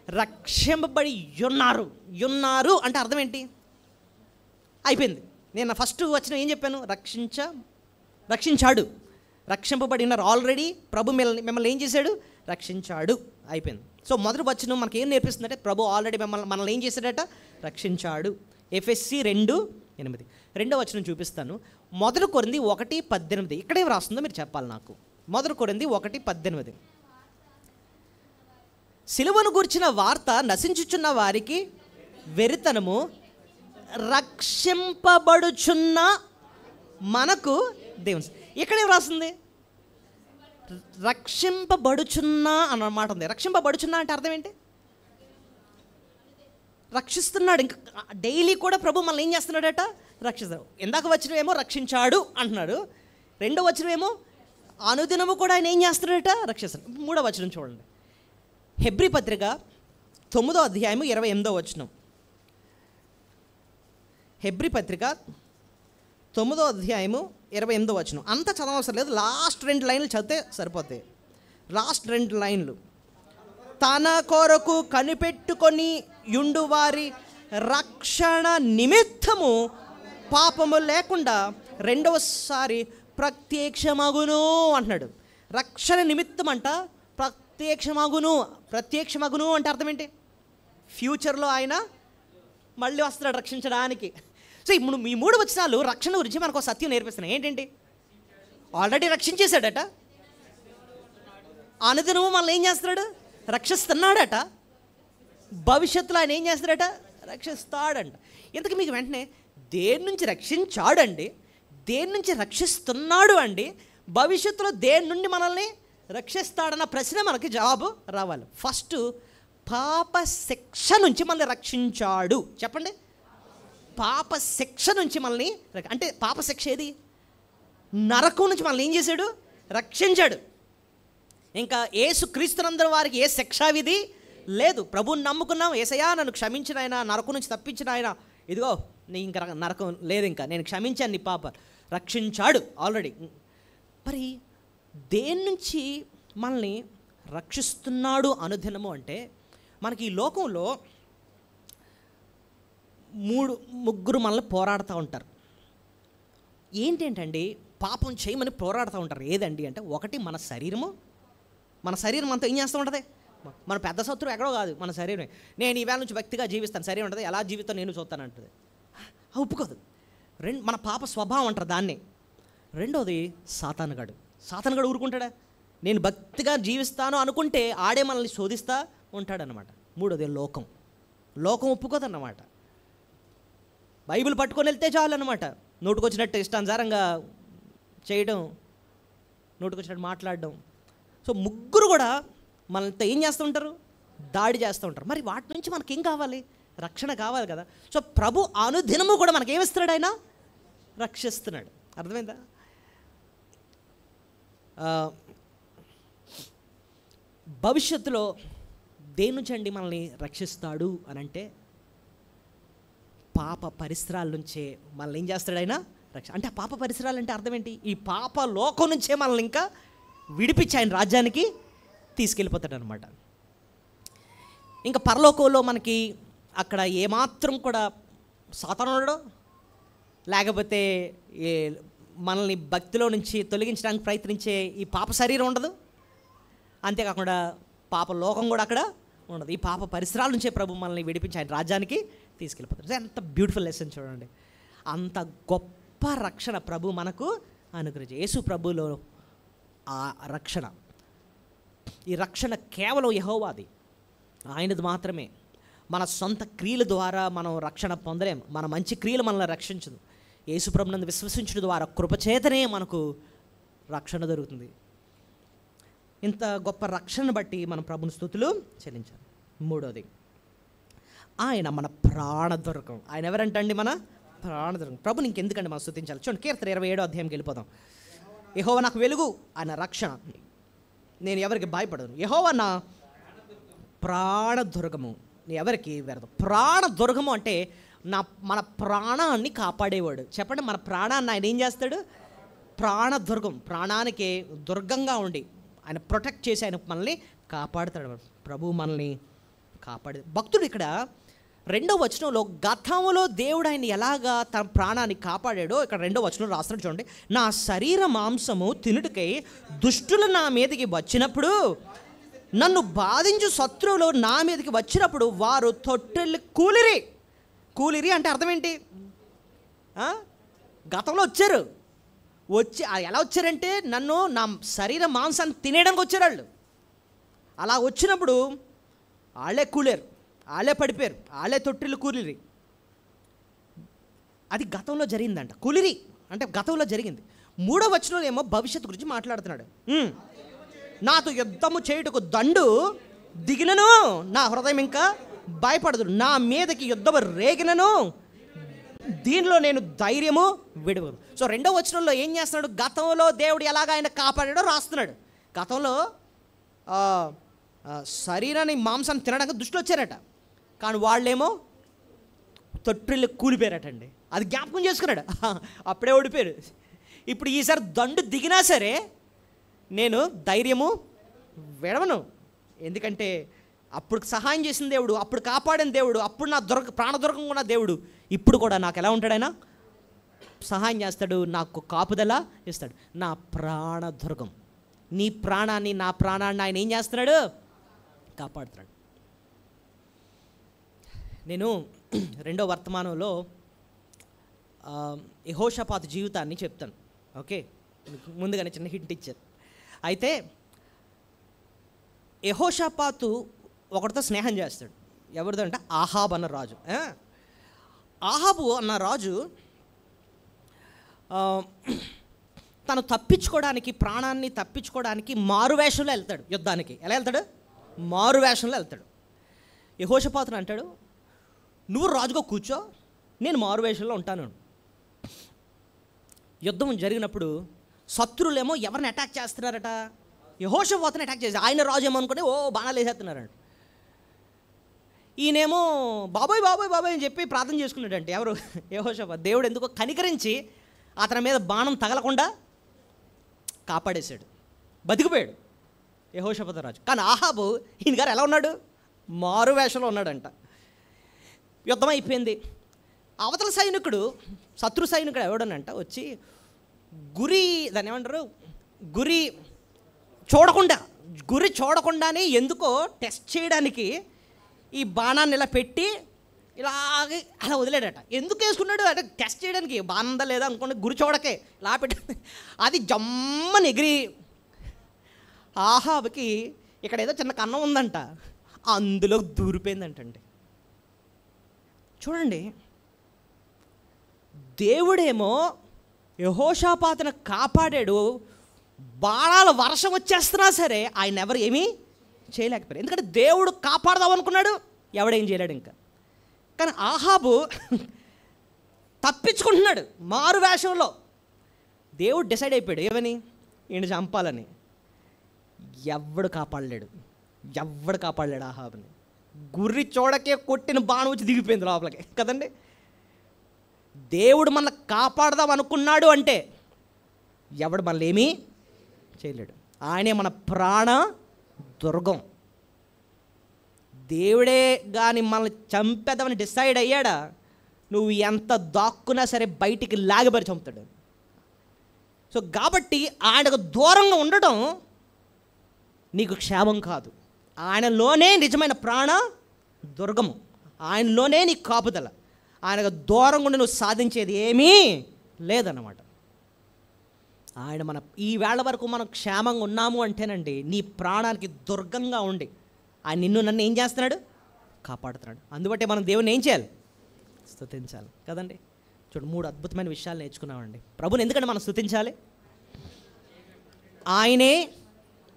రక్షింపబడి ఉన్నారు అంటే అర్థం ఏంటి? అయిపోయింది. నేను ఫస్ట్ వచ్చిన ఏం చెప్పాను? రక్షించాడు, రక్షింపబడి ఉన్నారు. ఆల్రెడీ ప్రభు మిమ్మల్ని ఏం చేశాడు? రక్షించాడు. అయిపోయింది. సో మొదటి వచనం మనకి ఏం నేర్పిస్తుందంటే ప్రభు ఆల్రెడీ మనల్ని ఏం చేశాడట? రక్షించాడు. ఎఫెసీ 2:8. రెండో వచనం చూపిస్తాను. 1 కొరింథీ 1:18. ఇక్కడే రాస్తుందో మీరు చెప్పాలి నాకు. 1 కొరింథీ 1:18. సిలువను గూర్చిన వార్త నశించుచున్న వారికి వెరితనము, రక్షింపబడుచున్న మనకు దేవుని. ఇక్కడేం రాస్తుంది? రక్షింపబడుచున్నా అన్నమాట ఉంది. రక్షింపబడుచున్నా అంటే అర్థం ఏంటి? రక్షిస్తున్నాడు. ఇంకా డైలీ కూడా ప్రభు మనల్ని ఏం చేస్తున్నాడట? రక్షిస్తాడు. ఇందాక వచ్చినవేమో రక్షించాడు అంటున్నాడు. రెండో వచనమేమో అనుదినము కూడా ఆయన ఏం చేస్తున్నాడట? రక్షిస్తాడు. మూడో వచనం చూడండి. హెబ్రీ పత్రిక 9:28. హెబ్రీ పత్రిక 9:28. అంతా చదవవసరం లేదు, లాస్ట్ 2 లైన్లు చదివితే సరిపోతాయి. లాస్ట్ 2 లైన్లు. తన కొరకు కనిపెట్టుకొని యుండు వారి రక్షణ నిమిత్తము పాపము లేకుండా రెండవసారి ప్రత్యక్షమగును అంటున్నాడు. రక్షణ నిమిత్తం అంట ప్రత్యక్షమగును అంటే అర్థం ఏంటి? ఫ్యూచర్లో ఆయన మళ్ళీ వస్తున్నాడు రక్షించడానికి. సో ఇప్పుడు ఈ 3 వచనాలు రక్షణ గురించి మనకు సత్యం నేర్పిస్తున్నాయి. ఏంటండి? ఆల్రెడీ రక్షించేశాడట, అనుదినము మనల్ని ఏం చేస్తున్నాడు? రక్షిస్తున్నాడట, భవిష్యత్తులో ఆయన ఏం చేస్తాడట? రక్షిస్తాడంట. ఇంతకీ మీకు వెంటనే దేని నుంచి రక్షించాడండి, దేని నుంచి రక్షిస్తున్నాడు అండి, భవిష్యత్తులో దేని నుండి మనల్ని రక్షిస్తాడన్న ప్రశ్న మనకి జవాబు రావాలి. ఫస్ట్ పాప శిక్ష నుంచి మనల్ని రక్షించాడు. చెప్పండి. పాప శిక్ష నుంచి మనల్ని, అంటే పాప శిక్ష ఏది? నరకం నుంచి మనల్ని ఏం చేశాడు? రక్షించాడు. ఇంకా యేసు క్రీస్తునందరి వారికి ఏ శిక్షా విధి లేదు. ప్రభువుని నమ్ముకున్నాం, యేసయ్యా నన్ను క్షమించిన ఆయన, నరకం నుంచి తప్పించిన ఆయన, ఇదిగో నీ ఇంకా నరకం లేదు, ఇంకా నేను క్షమించాను నీ పాప, రక్షించాడు ఆల్రెడీ. మరి దేని నుంచి మనల్ని రక్షిస్తున్నాడు అనుదినము అంటే, మనకి ఈ లోకంలో 3-4 మనల్ని పోరాడుతూ ఉంటారు. ఏంటండి? పాపం చేయమని పోరాడుతూ ఉంటారు. ఏదండి అంటే, ఒకటి మన శరీరం అంతా ఏం చేస్తూ ఉంటుంది? మన పెద్ద శత్రువు ఎక్కడో కాదు, మన శరీరమే. నేను ఈవేళ నుంచి వ్యక్తిగా జీవిస్తాను, శరీరం ఉంటుంది, ఎలా జీవితాను నేను చూస్తాను అంటుంది. ఒప్పుకోదు. మన పాప స్వభావం అంటారు దాన్ని. రెండోది సాతానుగాడు ఊరుకుంటాడా? నేను భక్తిగా జీవిస్తాను అనుకుంటే ఆడే మనల్ని శోధిస్తూ ఉంటాడనమాట. మూడోది లోకం ఒప్పుకోదన్నమాట. బైబిల్ పట్టుకొని వెళ్తే చాలు అనమాట. నోటుకొచ్చినట్టు ఇష్టానుసారంగా చేయడం, నోటుకొచ్చినట్టు మాట్లాడడం. సో 3 కూడా మనతో ఏం చేస్తూ ఉంటారు? దాడి చేస్తూ ఉంటారు. మరి వాటి నుంచి మనకేం కావాలి? రక్షణ కావాలి కదా. సో ప్రభు అనుదినము కూడా మనకేమిస్తున్నాడు? ఆయన రక్షిస్తున్నాడు. అర్థమైందా? భవిష్యత్తులో దేని నుంచి అండి మనల్ని రక్షిస్తాడు అని అంటే, పాప పరిసరాల నుంచే మనల్ని ఏం చేస్తాడు ఆయన? అంటే ఆ పాప పరిసరాలు అంటే అర్థం ఏంటి? ఈ పాప లోకం నుంచే మనల్ని ఇంకా విడిపించి ఆయన రాజ్యానికి తీసుకెళ్ళిపోతాడు అనమాట. ఇంకా పరలోకంలో మనకి అక్కడ ఏమాత్రం కూడా సాతాను ఉండడు, లేకపోతే మనల్ని భక్తిలో నుంచి తొలగించడానికి ప్రయత్నించే ఈ పాప శరీరం ఉండదు, అంతేకాకుండా పాప లోకం కూడా అక్కడ ఉండదు. ఈ పాప పరిసరాల నుంచే ప్రభు మనల్ని విడిపించి ఆయన రాజ్యానికి తీసుకెళ్ళిపోతారు. ఎంత బ్యూటిఫుల్ లెసన్ చూడండి. అంత గొప్ప రక్షణ ప్రభు మనకు అనుగ్రహించి, యేసు ప్రభులో ఆ రక్షణ, ఈ రక్షణ కేవలం యెహోవాది, ఆయనది మాత్రమే. మన సొంత క్రియల ద్వారా మనం రక్షణ పొందలేము. మన మంచి క్రియలు మనల్ని రక్షించదు. యేసు ప్రభునందు విశ్వసించడం ద్వారా కృపచేతనే మనకు రక్షణ దొరుకుతుంది. ఇంత గొప్ప రక్షణ బట్టి మనం ప్రభుని స్తుతులు చెల్లించాలి. మూడోది, ఆయన మన ప్రాణదుర్గం. ఆయన ఎవరంటండి? మన ప్రాణదుర్గం. ప్రభుని ఇంకెందుకండి మనం స్తుతించాలి? చూడండి, కీర్తన 27వ అధ్యాయంకి వెళ్ళిపోదాం. యెహోవా నాకు వెలుగు, ఆయన రక్షణ, నేను ఎవరికి భయపడను. యెహోవా నా ప్రాణదుర్గము, నేను ఎవరికి వెరదు. ప్రాణదుర్గము అంటే మన ప్రాణాన్ని కాపాడేవాడు. చెప్పండి, మన ప్రాణాన్ని ఆయన ఏం చేస్తాడు? ప్రాణదుర్గం, ప్రాణానికి దుర్గంగా ఉండి ఆయన ప్రొటెక్ట్ చేసి ఆయన మనల్ని కాపాడుతాడు. ప్రభు మనల్ని కాపాడే భక్తుడు ఇక్కడ 2వ వచనంలో గతంలో దేవుడు ఆయన ఎలాగా తన ప్రాణాన్ని కాపాడాడో ఇక్కడ 2వ వచనంలో రాస్తున్నాడు చూడండి. నా శరీర మాంసము తినుటకై దుష్టులు నా మీదకి వచ్చినప్పుడు, నన్ను బాధించు శత్రువులు నా మీదకి వచ్చినప్పుడు వారు తొట్టెళ్ళు కూలిరి అంటే అర్థం ఏంటి? గతంలో వచ్చి ఎలా వచ్చారంటే నన్ను నా శరీర మాంసాన్ని తినేయడానికి వచ్చారు వాళ్ళు. అలా వచ్చినప్పుడు వాళ్ళే కూలేరు, వాళ్ళే పడిపోయారు, వాళ్ళే తొట్టిల్లు కూలిరి. అది గతంలో జరిగిందంట. కూలిరి అంటే గతంలో జరిగింది. 3వ వచనంలో ఏమో భవిష్యత్తు గురించి మాట్లాడుతున్నాడు. నాతో యుద్ధము చేయుటకు దండు దిగినను నా హృదయం ఇంకా భయపడదు, నా మీదకి యుద్ధము రేగినను దీనిలో నేను ధైర్యము విడవను. సో 2వ వచనంలో ఏం చేస్తున్నాడు? గతంలో దేవుడు ఎలాగ ఆయన కాపాడాడో రాస్తున్నాడు. గతంలో శరీరాన్ని మాంసాన్ని తినడానికి దుష్టులు వచ్చారట, కానీ వాళ్ళేమో తొట్టిల్లు కూలిపోయారటండి. అది జ్ఞాపకం చేసుకున్నాడు, అప్పుడే ఓడిపోయారు. ఇప్పుడు ఈసారి దండు దిగినా సరే నేను ధైర్యము విడవను, ఎందుకంటే అప్పుడు సహాయం చేసిన దేవుడు, అప్పుడు కాపాడిన దేవుడు, అప్పుడు నా ప్రాణదుర్గం ఉన్న దేవుడు ఇప్పుడు కూడా నాకు ఎలా ఉంటాడైనా సహాయం చేస్తాడు, నాకు కాపుదల ఇస్తాడు. నా ప్రాణదుర్గం, నీ ప్రాణాన్ని నా ప్రాణాన్ని ఆయన ఏం చేస్తున్నాడు? కాపాడుతున్నాడు. నేను 2వ వర్తమానంలో యెహోషాపాతు జీవితాన్ని చెప్తాను. ఓకే, ముందుగానే చిన్న హింట్ ఇచ్చారు. అయితే యెహోషాపాతు ఒకరితో స్నేహం చేస్తాడు. ఎవరితో అంటే ఆహాబ్ అన్న రాజు. ఆహాబు అన్న రాజు తను తప్పించుకోవడానికి, ప్రాణాన్ని తప్పించుకోవడానికి మారువేషంలో వెళ్తాడు యుద్ధానికి. ఎలా వెళ్తాడు? మారువేషంలో వెళ్తాడు. యెహోషాపాతుని అంటాడు, నువ్వు రాజుగా కూర్చో, నేను మారువేషంలో ఉంటాను. యుద్ధం జరిగినప్పుడు శత్రువులేమో ఎవరిని అటాక్ చేస్తున్నారట? యెహోషాపాతుని అటాక్ చేసి, ఆయన రాజు ఏమో అనుకుని బాణాలు వేసేస్తున్నారంట. ఈయనేమో బాబాయ్ బాబాయ్ బాబాయ్ అని చెప్పి ప్రార్థన చేసుకున్నాడంటే ఎవరు? యెహోషాపాతు. దేవుడు ఎందుకో కనికరించి అతని మీద బాణం తగలకుండా కాపాడేశాడు, బతికిపోయాడు యెహోషాపాతు రాజు. కానీ ఆహాబు ఈయన గారు ఎలా ఉన్నాడు? మారు వేషంలో ఉన్నాడంట. యుద్ధం అయిపోయింది. అవతల సైనికుడు, శత్రు సైనికుడు ఎవడనంట వచ్చి దాన్ని ఏమంటారు, గురి చూడకుండానే ఎందుకో టెస్ట్ చేయడానికి ఈ బాణాన్ని ఇలా పెట్టి ఇలాగే అలా వదిలేడట. ఎందుకు వేసుకున్నాడు అంటే టెస్ట్ చేయడానికి, బాగుందా లేదా అనుకోండి, గురి చూడకే ఇలా పెట్టి అది జమ్మని ఎగిరి ఆహాబుకి ఇక్కడ ఏదో చిన్న కన్నం ఉందంట, అందులో దూరిపోయిందంటండి. చూడండి, దేవుడేమో యెహోషాపాతును కాపాడాడు. బాణాల వర్షం వచ్చేస్తున్నా సరే ఆయన ఎవరు ఏమీ చేయలేకపోయారు, ఎందుకంటే దేవుడు కాపాడదాం అనుకున్నాడు, ఎవడేం చేయలేడు ఇంకా. కానీ ఆహాబు తప్పించుకుంటున్నాడు మారు వేషంలో. దేవుడు డిసైడ్ అయిపోయాడు ఏమని, ఈయన చంపాలని. ఎవడు కాపాడలేడు ఆహాబుని. గుర్రి చూడకే కొట్టిన బాణం వచ్చి దిగిపోయింది లోపలికి కదండి. దేవుడు మనల్ని కాపాడదాం అనుకున్నాడు అంటే ఎవడు మనల్ని ఏమీ చేయలేడు. ఆయనే మన ప్రాణ దుర్గం. దేవుడే కానీ మనల్ని చంపేద్దామని డిసైడ్ అయ్యాడా, నువ్వు ఎంత దాక్కున్నా సరే బయటికి లాగబరి చంపుతాడు. సో కాబట్టి ఆయనకు దూరంగా ఉండటం నీకు క్షేమం కాదు. ఆయనలోనే నిజమైన ప్రాణ దుర్గము, ఆయనలోనే నీకు కాపుదల. ఆయనకు దూరంగా ఉండి నువ్వు సాధించేది ఏమీ లేదన్నమాట. ఆయన మన ఈ వేళ వరకు మనం క్షేమంగా ఉన్నాము అంటేనండి, నీ ప్రాణానికి దుర్గంగా ఉండి ఆయన నిన్ను నన్ను ఏం చేస్తున్నాడు? కాపాడుతున్నాడు. అందుబట్టే మనం దేవుని ఏం చేయాలి? స్తుతించాలి కదండి. చూడు, 3 అద్భుతమైన విషయాలు నేర్చుకున్నామండి. ప్రభుని ఎందుకంటే మనం స్తుతించాలి. ఆయనే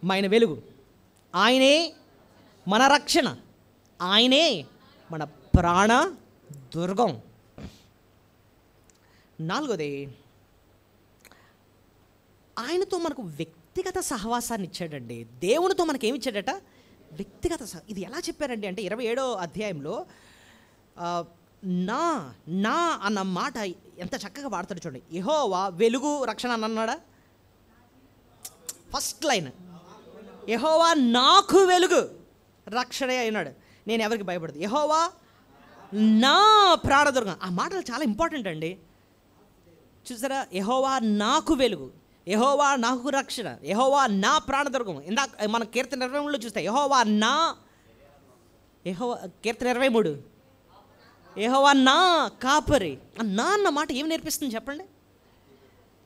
మన వెలుగు, ఆయనే మన రక్షణ, ఆయనే మన ప్రాణ దుర్గం. 4వది, ఆయనతో మనకు వ్యక్తిగత సహవాసాన్ని ఇచ్చాడండి. దేవునితో మనకి ఏమి ఇచ్చాడట? వ్యక్తిగత ఇది ఎలా చెప్పారండి అంటే 27వ అధ్యాయంలో నా నా అన్న మాట ఎంత చక్కగా వాడతాడు చూడండి. యెహోవా వెలుగు రక్షణ అని అన్నాడా? ఫస్ట్ లైన్ యెహోవా నాకు వెలుగు రక్షణే అయినాడు, నేను ఎవరికి భయపడదు. యెహోవా నా ప్రాణదుర్గం. ఆ మాటలు చాలా ఇంపార్టెంట్ అండి. చూసారా, యెహోవా నాకు వెలుగు, యెహోవా నాకు రక్షణ, యెహోవా నా ప్రాణదుర్గం. ఇందాక మన కీర్తన 23లో చూస్తే యెహోవా కీర్తన 23 యెహోవా నా కాపరి. నా అన్న మాట ఏం నేర్పిస్తుంది చెప్పండి?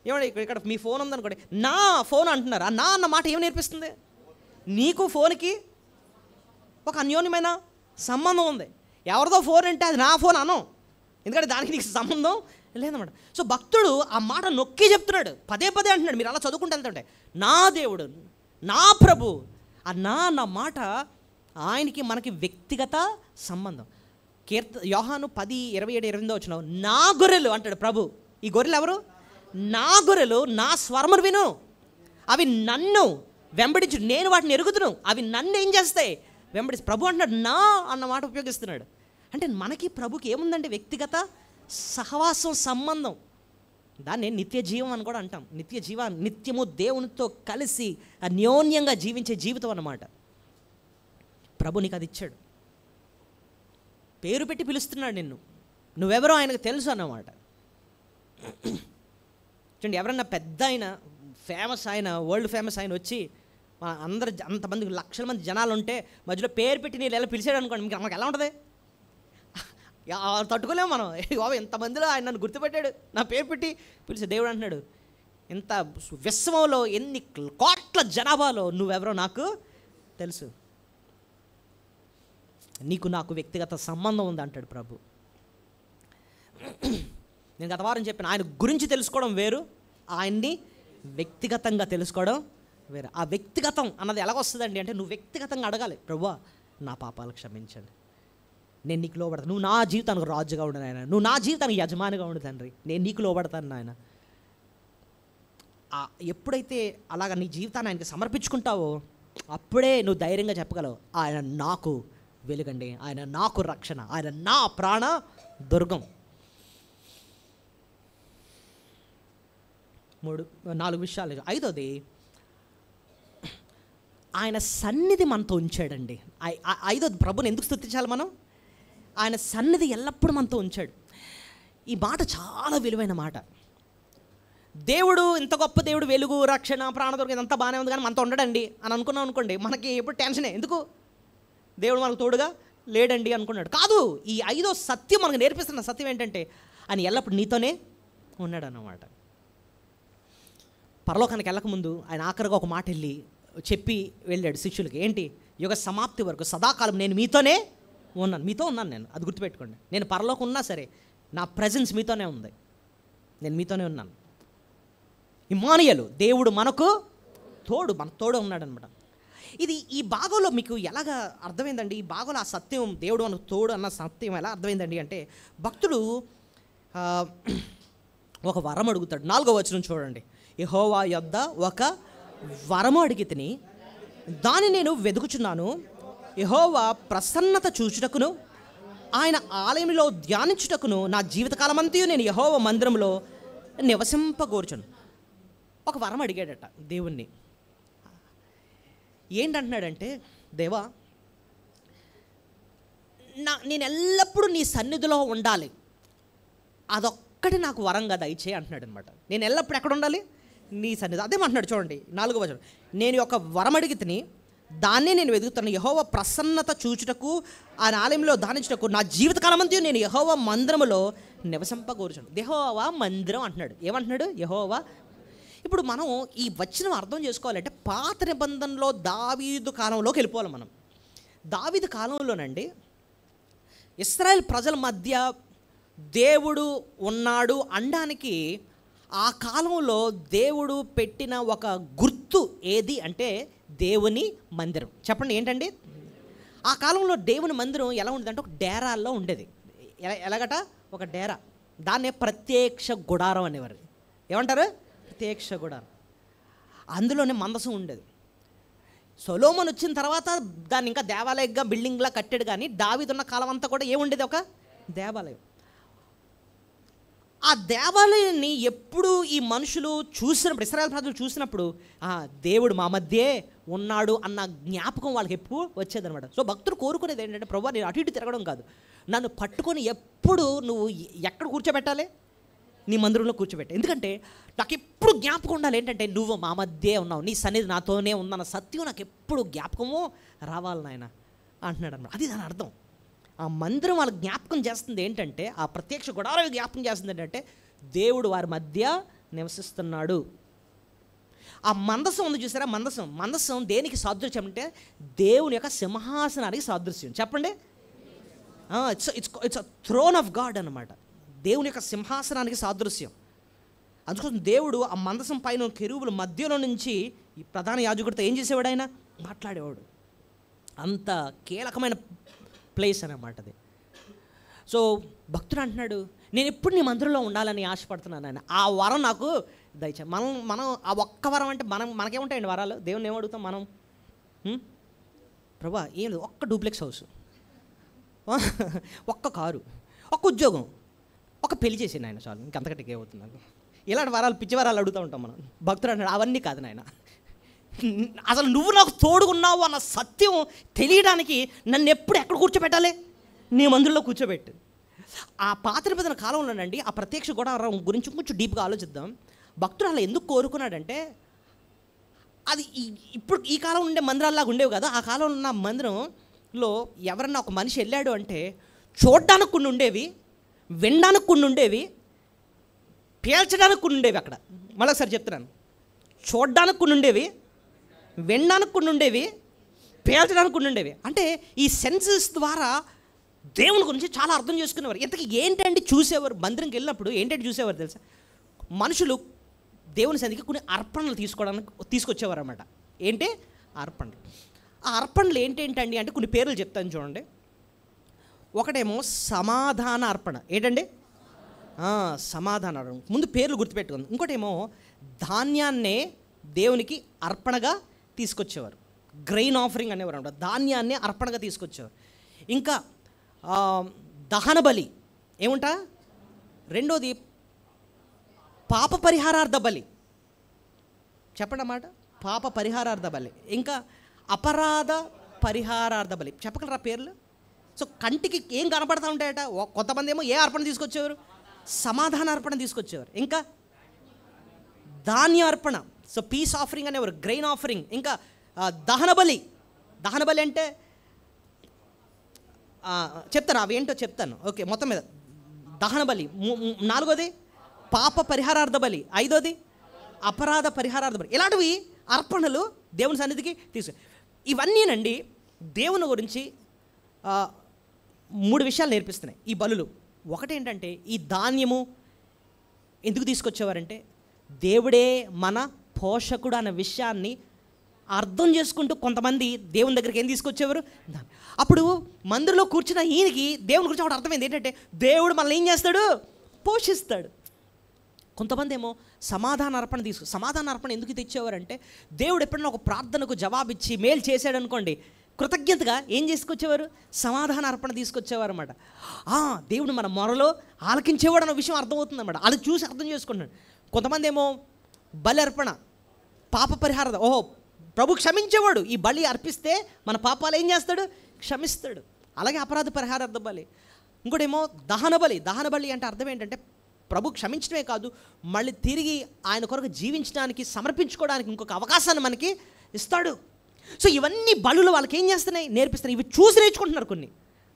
ఏమండి, ఇక్కడ మీ ఫోన్ ఉందనుకోండి, నా ఫోన్ అంటున్నారు. ఆ నా అన్న మాట ఏం నేర్పిస్తుంది? నీకు ఫోన్కి ఒక అన్యోన్యమైన సంబంధం ఉంది. ఎవరిదో ఫోన్ అంటే అది నా ఫోన్ అనం, ఎందుకంటే దానికి నీకు సంబంధం లేదన్నమాట. సో భక్తుడు ఆ మాట నొక్కి చెప్తున్నాడు, పదే పదే అంటున్నాడు. మీరు అలా చదువుకుంటూ వెళ్తుంటే నా దేవుడు, నా ప్రభు, ఆ నా అన్న మాట ఆయనకి మనకి వ్యక్తిగత సంబంధం. యోహాను 10:27-28 వచ్చిన నా గొర్రెలు అంటాడు ప్రభు. ఈ గొర్రెలు ఎవరు? నా గొర్రెలు నా స్వరమును విను, అవి నన్ను వెంబడించు, నేను వాటిని ఎరుగుతును, అవి నన్ను ఏం చేస్తాయి? వెంబడి. ప్రభు అంటున్నాడు నా అన్న మాట ఉపయోగిస్తున్నాడు. అంటే మనకి ప్రభుకి ఏముందండి? వ్యక్తిగత సహవాసం, సంబంధం. దాన్ని నిత్య జీవం అని కూడా అంటాం. నిత్యము దేవునితో కలిసి అన్యోన్యంగా జీవించే జీవితం అన్నమాట. ప్రభు నీకు అది ఇచ్చాడు, పేరు పెట్టి పిలుస్తున్నాడు నిన్ను, నువ్వెవరో ఆయనకు తెలుసు అన్నమాట. చూడండి, ఎవరన్నా పెద్ద ఆయన, ఫేమస్ ఆయన, వరల్డ్ ఫేమస్ ఆయన వచ్చి అందరు అంతమంది లక్షల మంది జనాలు ఉంటే మధ్యలో పేరు పెట్టి నేను ఎలా పిలిచాడు అనుకోండి, మనకు ఎలా ఉంటుంది? తట్టుకోలేము మనం. ఎంతమందిలో ఆయన నన్ను గుర్తుపెట్టాడు, నా పేరు పెట్టి పిలిచే. దేవుడు అంటున్నాడు, ఎంత విశ్వంలో ఎన్ని కోట్ల జనాభాలో నువ్వెవరో నాకు తెలుసు, నీకు నాకు వ్యక్తిగత సంబంధం ఉంది అంటాడు ప్రభు. నేను గత వారం చెప్పాను, ఆయన గురించి తెలుసుకోవడం వేరు, ఆయన్ని వ్యక్తిగతంగా తెలుసుకోవడం వేరు. ఆ వ్యక్తిగతం అన్నది ఎలాగొస్తుందండి అంటే, నువ్వు వ్యక్తిగతంగా అడగాలి, ప్రభువా నా పాపాలు క్షమించండి, నేను నీకు లోబడతాను, నువ్వు నా జీవితానికి రాజుగా ఉండు నాయన, నువ్వు నా జీవితానికి యజమానిగా ఉండు తండ్రి, నేను నీకు లోబడతాను నాయన. ఎప్పుడైతే అలాగ నీ జీవితాన్ని ఆయనకి సమర్పించుకుంటావో అప్పుడే నువ్వు ధైర్యంగా చెప్పగలవు, ఆయన నాకు వెలుగండి, ఆయన నాకు రక్షణ, ఆయన నా ప్రాణ దుర్గం. 4 విషయాలు. 5వది, ఆయన సన్నిధి మనతో ఉంచాడండి. 5వది, ప్రభుని ఎందుకు స్తుతించాలి మనం? ఆయన సన్నిధి ఎల్లప్పుడూ మనతో ఉంచాడు. ఈ మాట చాలా విలువైన మాట. దేవుడు ఇంత గొప్ప దేవుడు, వెలుగు, రక్షణ, ప్రాణదుర్గం, ఇదంతా బాగానే ఉంది, కానీ మనతో ఉండడండి అని అనుకున్నాం అనుకోండి, మనకి ఎప్పుడు టెన్షనే. ఎందుకు? దేవుడు మనకు తోడుగా లేడండి అనుకున్నాడు. కాదు, ఈ 5వ సత్యం మనకు నేర్పిస్తున్న సత్యం ఏంటంటే, ఆయన ఎల్లప్పుడు నీతోనే ఉన్నాడు అన్నమాట. పరలోకానికి వెళ్ళకముందు ఆయన ఆఖరిగా ఒక మాట చెప్పి వెళ్ళాడు శిష్యులకి. ఏంటి? యుగ సమాప్తి వరకు సదాకాలం నేను మీతోనే ఉన్నాను, మీతో ఉన్నాను నేను, అది గుర్తుపెట్టుకోండి. నేను పరలోకం ఉన్నా సరే నా ప్రజెన్స్ మీతోనే ఉంది, నేను మీతోనే ఉన్నాను. ఇమ్మానుయేలు, దేవుడు మనకు తోడు ఉన్నాడు అనమాట. ఈ భాగంలో మీకు ఎలాగా అర్థమైందండి? ఈ భాగంలో ఆ సత్యం, దేవుడు మనకు తోడు అన్న సత్యం ఎలా అర్థమైందండి అంటే, భక్తుడు ఒక వరం అడుగుతాడు. 4వ వచనం చూడండి. యెహోవా యొద్ద ఒక వరము అడిగి తిని దాన్ని నేను వెదుకుచున్నాను, యెహోవా ప్రసన్నత చూచుటకును ఆయన ఆలయంలో ధ్యానించుటకును నా జీవితకాలమంతయు నేను యెహోవా మందిరంలో నివసింపగోరుచును. ఒక వరం అడిగాడట దేవుణ్ణి. ఏంటంటున్నాడంటే, దేవా నేను ఎల్లప్పుడూ నీ సన్నిధిలో ఉండాలి, అదొక్కటి నాకు వరంగా దయచేయి అంటున్నాడు అనమాట. నేను ఎల్లప్పుడు ఎక్కడ ఉండాలి? నీ సన్నిధి. అదేమంటున్నాడు చూడండి 4వ వచనం. నేను ఒక వరం అడిగి తిని దాన్నే నేను వెతుకుతాను, యెహోవా ప్రసన్నత చూచుటకు ఆయన ఆలయంలో ధ్యానించుటకు నా జీవితకాలమంతయు నేను యెహోవా మందిరములో నివసింపగోరుచును. యెహోవా మందిరం అంటున్నాడు. ఏమంటున్నాడు? యెహోవా. ఇప్పుడు మనం ఈ వచనం అర్థం చేసుకోవాలంటే పాత నిబంధనలో దావీదు కాలంలోకి వెళ్ళిపోవాలి మనం. దావీదు కాలంలోనండి ఇశ్రాయేల్ ప్రజల మధ్య దేవుడు ఉన్నాడు అనడానికి ఆ కాలంలో దేవుడు పెట్టిన ఒక గుర్తు ఏది అంటే దేవుని మందిరం. చెప్పండి ఏంటండి? ఆ కాలంలో దేవుని మందిరం ఎలా ఉండేదంటే ఒక డేరాల్లో ఉండేది. ఎలాగట? ఒక డేరా. దాన్నే ప్రత్యక్ష గుడారం అనేవారు. ఏమంటారు? ప్రత్యక్ష గుడారం. అందులోనే మందసం ఉండేది. సొలొమోను వచ్చిన తర్వాత దాన్ని ఇంకా దేవాలయంగా బిల్డింగ్లా కట్టాడు, కానీ దావీదు ఉన్న కాలం అంతా కూడా ఏముండేది? ఒక దేవాలయం. ఆ దేవాలయాన్ని ఎప్పుడు ఈ మనుషులు చూసినప్పుడు, ఇశ్రాయేలు ప్రజలు చూసినప్పుడు దేవుడు మా మధ్యే ఉన్నాడు అన్న జ్ఞాపకం వాళ్ళకి ఎప్పుడు వచ్చేదనమాట. సో భక్తుడు కోరుకునేది ఏంటంటే, ప్రభువా నేను అటు ఇటు తిరగడం కాదు, నన్ను పట్టుకొని ఎప్పుడు నువ్వు ఎక్కడ కూర్చోబెట్టాలి, నీ మందిరంలో కూర్చోబెట్ట. ఎందుకంటే నాకు ఎప్పుడు జ్ఞాపకం ఉండాలి ఏంటంటే, నువ్వు మా మధ్యే ఉన్నావు, నీ సన్నిధి నాతోనే ఉందన్న సత్యం నాకు ఎప్పుడు జ్ఞాపకము రావాలి నాయన అంటున్నాడు అనమాట. అది దాని అర్థం. ఆ మందిరం వాళ్ళకి జ్ఞాపకం చేస్తుంది ఏంటంటే, ఆ ప్రత్యక్ష గుడారం జ్ఞాపకం చేస్తుంది ఏంటంటే, దేవుడు వారి మధ్య నివసిస్తున్నాడు. ఆ మందసం ఉంది చూసారా, మందసం దేనికి సాదృశ్యం అంటే, దేవుని యొక్క సింహాసనానికి సాదృశ్యం. చెప్పండి, ఇట్స్ థ్రోన్ ఆఫ్ గాడ్ అన్నమాట. దేవుని యొక్క సింహాసనానికి సాదృశ్యం. అందుకోసం దేవుడు ఆ మందసం పైన కెరూబుల మధ్యలో నుంచి ఈ ప్రధాన యాజకుడితో ఏం చేసేవాడు, ఆయన మాట్లాడేవాడు. అంత కీలకమైన ప్లేస్ అన్నమాట అది. సో భక్తుడు అంటున్నాడు, నేను ఎప్పుడు నీ మందిరంలో ఉండాలని ఆశపడుతున్నాను ఆయన, ఆ వరం నాకు దయచేయి. మనం ఆ ఒక్క వరం అంటే మనకేముంటాయండి వరాలు? దేవుని ఏం అడుగుతాం మనం? ప్రభా ఏం లేదు, ఒక్క డూప్లెక్స్ హౌస్, ఒక్క కారు, ఒక్క ఉద్యోగం, ఒక పెళ్లి చేసింది ఆయన చాలు, ఇంకంతకంటే ఏమవుతుంది నాకు. ఇలాంటి వరాలు, పిచ్చి వరాలు అడుగుతూ ఉంటాం మనం. భక్తుడు అంటాడు, అవన్నీ కాదు నాయన, అసలు నువ్వు నాకు తోడుగున్నావు అన్న సత్యం తెలియడానికి నన్ను ఎప్పుడు ఎక్కడ కూర్చోబెట్టాలి, నీ మందిరంలో కూర్చోబెట్టు. ఆ పాత నిబంధన కాలంలోనండి ఆ ప్రత్యక్ష గుడారం గురించి కొంచెం డీప్గా ఆలోచిద్దాం. భక్తుడు అలా ఎందుకు కోరుకున్నాడంటే, అది ఇప్పుడు ఈ కాలం ఉండే మందిరాల్లాగా ఉండేవి కదా. ఆ కాలంలో ఉన్న మందిరంలో ఎవరన్నా ఒక మనిషి వెళ్ళాడు అంటే చూడడానికి కొన్ని ఉండేవి, వినడానికి కొన్ని ఉండేవి, పేల్చడానికి కొన్ని ఉండేవి. అక్కడ మళ్ళొకసారి చెప్తున్నాను, చూడడానికి కొన్ని ఉండేవి, వినడానికి కొన్ని ఉండేవి, పేల్చడానికి కొన్ని ఉండేవి. అంటే ఈ సెన్సెస్ ద్వారా దేవుని గురించి చాలా అర్థం చేసుకునేవారు. ఇంతకీ ఏంటంటే చూసేవారు, మందిరంకి వెళ్ళినప్పుడు ఏంటంటే చూసేవారు తెలుసా, మనుషులు దేవుని సన్నిధికి కొన్ని అర్పణలు తీసుకొచ్చేవారు అన్నమాట. ఏంటి అర్పణలు? ఆ అర్పణలు ఏంటండి అంటే కొన్ని పేర్లు చెప్తాను చూడండి. ఒకటేమో సమాధాన అర్పణ. ఏంటండి? సమాధాన అర్పణ. ముందు పేర్లు గుర్తుపెట్టుకుంది. ఇంకోటేమో ధాన్యాన్నే దేవునికి అర్పణగా తీసుకొచ్చేవారు, గ్రెయిన్ ఆఫరింగ్ అనేవారు అన్నమాట. ధాన్యాన్ని అర్పణగా తీసుకొచ్చేవారు. ఇంకా దహన బలి ఏముంటా, రెండోది పాప పరిహారార్థ బలి. చెప్పండి అన్నమాట, పాప పరిహారార్థ బలి. ఇంకా అపరాధ పరిహారార్థ బలి. చెప్పగలరా పేర్లు? సో కంటికి ఏం కనపడతా ఉంటాయట. కొంతమంది ఏమో ఏ అర్పణ తీసుకొచ్చేవారు, సమాధాన అర్పణ తీసుకొచ్చేవారు. ఇంకా ధాన్య అర్పణ, సో పీస్ ఆఫరింగ్ అనేవారు, గ్రెయిన్ ఆఫరింగ్. ఇంకా దహన బలి. దహన బలి అంటే చెప్తాను, అవి ఏంటో చెప్తాను. ఓకే, మొత్తం మీద దహన బలి. నాలుగోది పాప పరిహారార్థ బలి. ఐదోది అపరాధ పరిహారార్థ బలి. ఇలాంటివి అర్పణలు దేవుని సన్నిధికి ఇవన్నీనండి దేవుని గురించి 3 విషయాలు నేర్పిస్తున్నాయి ఈ బలులు. ఒకటేంటంటే, ఈ ధాన్యము ఎందుకు తీసుకొచ్చేవారంటే, దేవుడే మన పోషకుడు అన్న విషయాన్ని అర్థం చేసుకుంటూ కొంతమంది దేవుని దగ్గరికి ఏం తీసుకొచ్చేవారు. అప్పుడు మందిరంలో కూర్చున్న ఈయనకి దేవుని గురించి ఒకటి అర్థమైంది ఏంటంటే, దేవుడు మనల్ని ఏం చేస్తాడు, పోషిస్తాడు. కొంతమంది ఏమో సమాధాన అర్పణ సమాధాన అర్పణ ఎందుకు తెచ్చేవారంటే, దేవుడు ఎప్పుడైనా ఒక ప్రార్థనకు జవాబిచ్చి మేలు చేశాడు అనుకోండి, కృతజ్ఞతగా ఏం చేసుకొచ్చేవారు, సమాధాన అర్పణ తీసుకొచ్చేవారు అన్నమాట. దేవుడు మన మొరలో ఆలకించేవాడు అన్న విషయం అర్థమవుతుంది అన్నమాట. అది చూసి అర్థం చేసుకుంటున్నాడు. కొంతమంది ఏమో బలి అర్పణ, పాప పరిహారం, ప్రభు క్షమించేవాడు, ఈ బలి అర్పిస్తే మన పాపాలు ఏం చేస్తాడు, క్షమిస్తాడు. అలాగే అపరాధ పరిహారార్థ బలి. ఇంకోటేమో దహన బలి. దహన బలి అంటే అర్థం ఏంటంటే, ప్రభు క్షమించడమే కాదు, మళ్ళీ తిరిగి ఆయన కొరకు జీవించడానికి, సమర్పించుకోవడానికి ఇంకొక అవకాశాన్ని మనకి ఇస్తాడు. సో ఇవన్నీ బలులు వాళ్ళకి ఏం చేస్తున్నాయి, నేర్పిస్తున్నాయి. ఇవి చూసి నేర్చుకుంటున్నారు. కొన్ని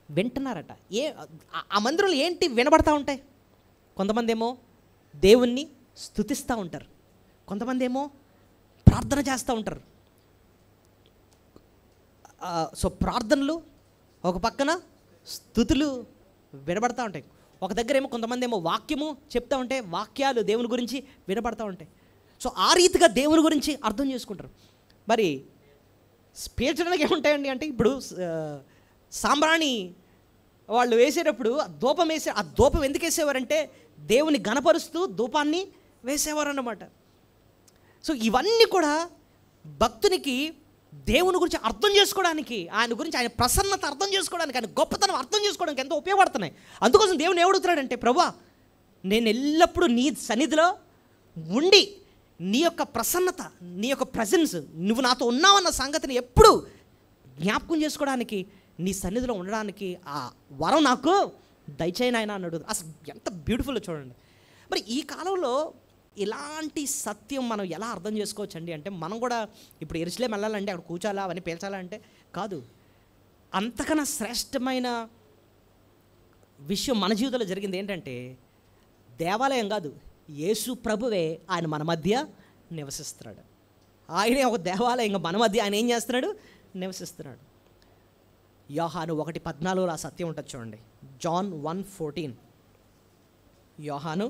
వింటున్నారట. ఆ మందిరంలో ఏంటి వినబడతా ఉంటాయి. కొంతమంది ఏమో దేవుణ్ణి స్తుతిస్తూ ఉంటారు, కొంతమంది ఏమో ప్రార్థన చేస్తూ ఉంటారు. సో ప్రార్థనలు ఒక పక్కన, స్తుతులు వినబడతా ఉంటాయి. ఒక దగ్గర ఏమో కొంతమంది ఏమో వాక్యము చెప్తూ ఉంటే, వాక్యాలు దేవుని గురించి వినబడతా ఉంటాయి. సో ఆ రీతిగా దేవుని గురించి అర్థం చేసుకుంటారు. మరి పేర్చడానికి ఏముంటాయండి అంటే, ఇప్పుడు సాంబ్రాణి వాళ్ళు వేసేటప్పుడు ధూపం ఆ ధూపం ఎందుకు వేసేవారంటే, దేవుని గణపరుస్తూ ధూపాన్ని వేసేవారు అన్నమాట. సో ఇవన్నీ కూడా భక్తునికి దేవుని గురించి అర్థం చేసుకోవడానికి, ఆయన గురించి, ఆయన ప్రసన్నత అర్థం చేసుకోవడానికి, ఆయన గొప్పతనం అర్థం చేసుకోవడానికి ఎంతో ఉపయోగపడుతున్నాయి. అందుకోసం దేవుని ఏమడుగుతున్నాడంటే, ప్రభువా నేను ఎల్లప్పుడూ నీ సన్నిధిలో ఉండి నీ యొక్క ప్రసన్నత, నీ యొక్క ప్రజెన్స్, నువ్వు నాతో ఉన్నావన్న సంగతిని ఎప్పుడు జ్ఞాపకం చేసుకోవడానికి, నీ సన్నిధిలో ఉండడానికి ఆ వరం నాకు దయచేయి నాయనా అన్నాడు. అసలు ఎంత బ్యూటిఫుల్ చూడండి. మరి ఈ కాలంలో ఇలాంటి సత్యం మనం ఎలా అర్థం చేసుకోవచ్చు అండి అంటే, మనం కూడా ఇప్పుడు యెరూషలేము వెళ్ళాలంటే అక్కడ కూర్చోాలా, అవన్నీ పేల్చాలా అంటే కాదు. అంతకన్నా శ్రేష్టమైన విషయం మన జీవితంలో జరిగింది ఏంటంటే, దేవాలయం కాదు, యేసు ప్రభువే ఆయన మన మధ్య నివసిస్తున్నాడు. ఆయనే ఒక దేవాలయంగా మన మధ్య ఆయన ఏం చేస్తున్నాడు? నివసిస్తున్నాడు. యోహాను 1:14 ఆ సత్యం ఉంటుంది చూడండి. జాన్ 1:14. యోహాను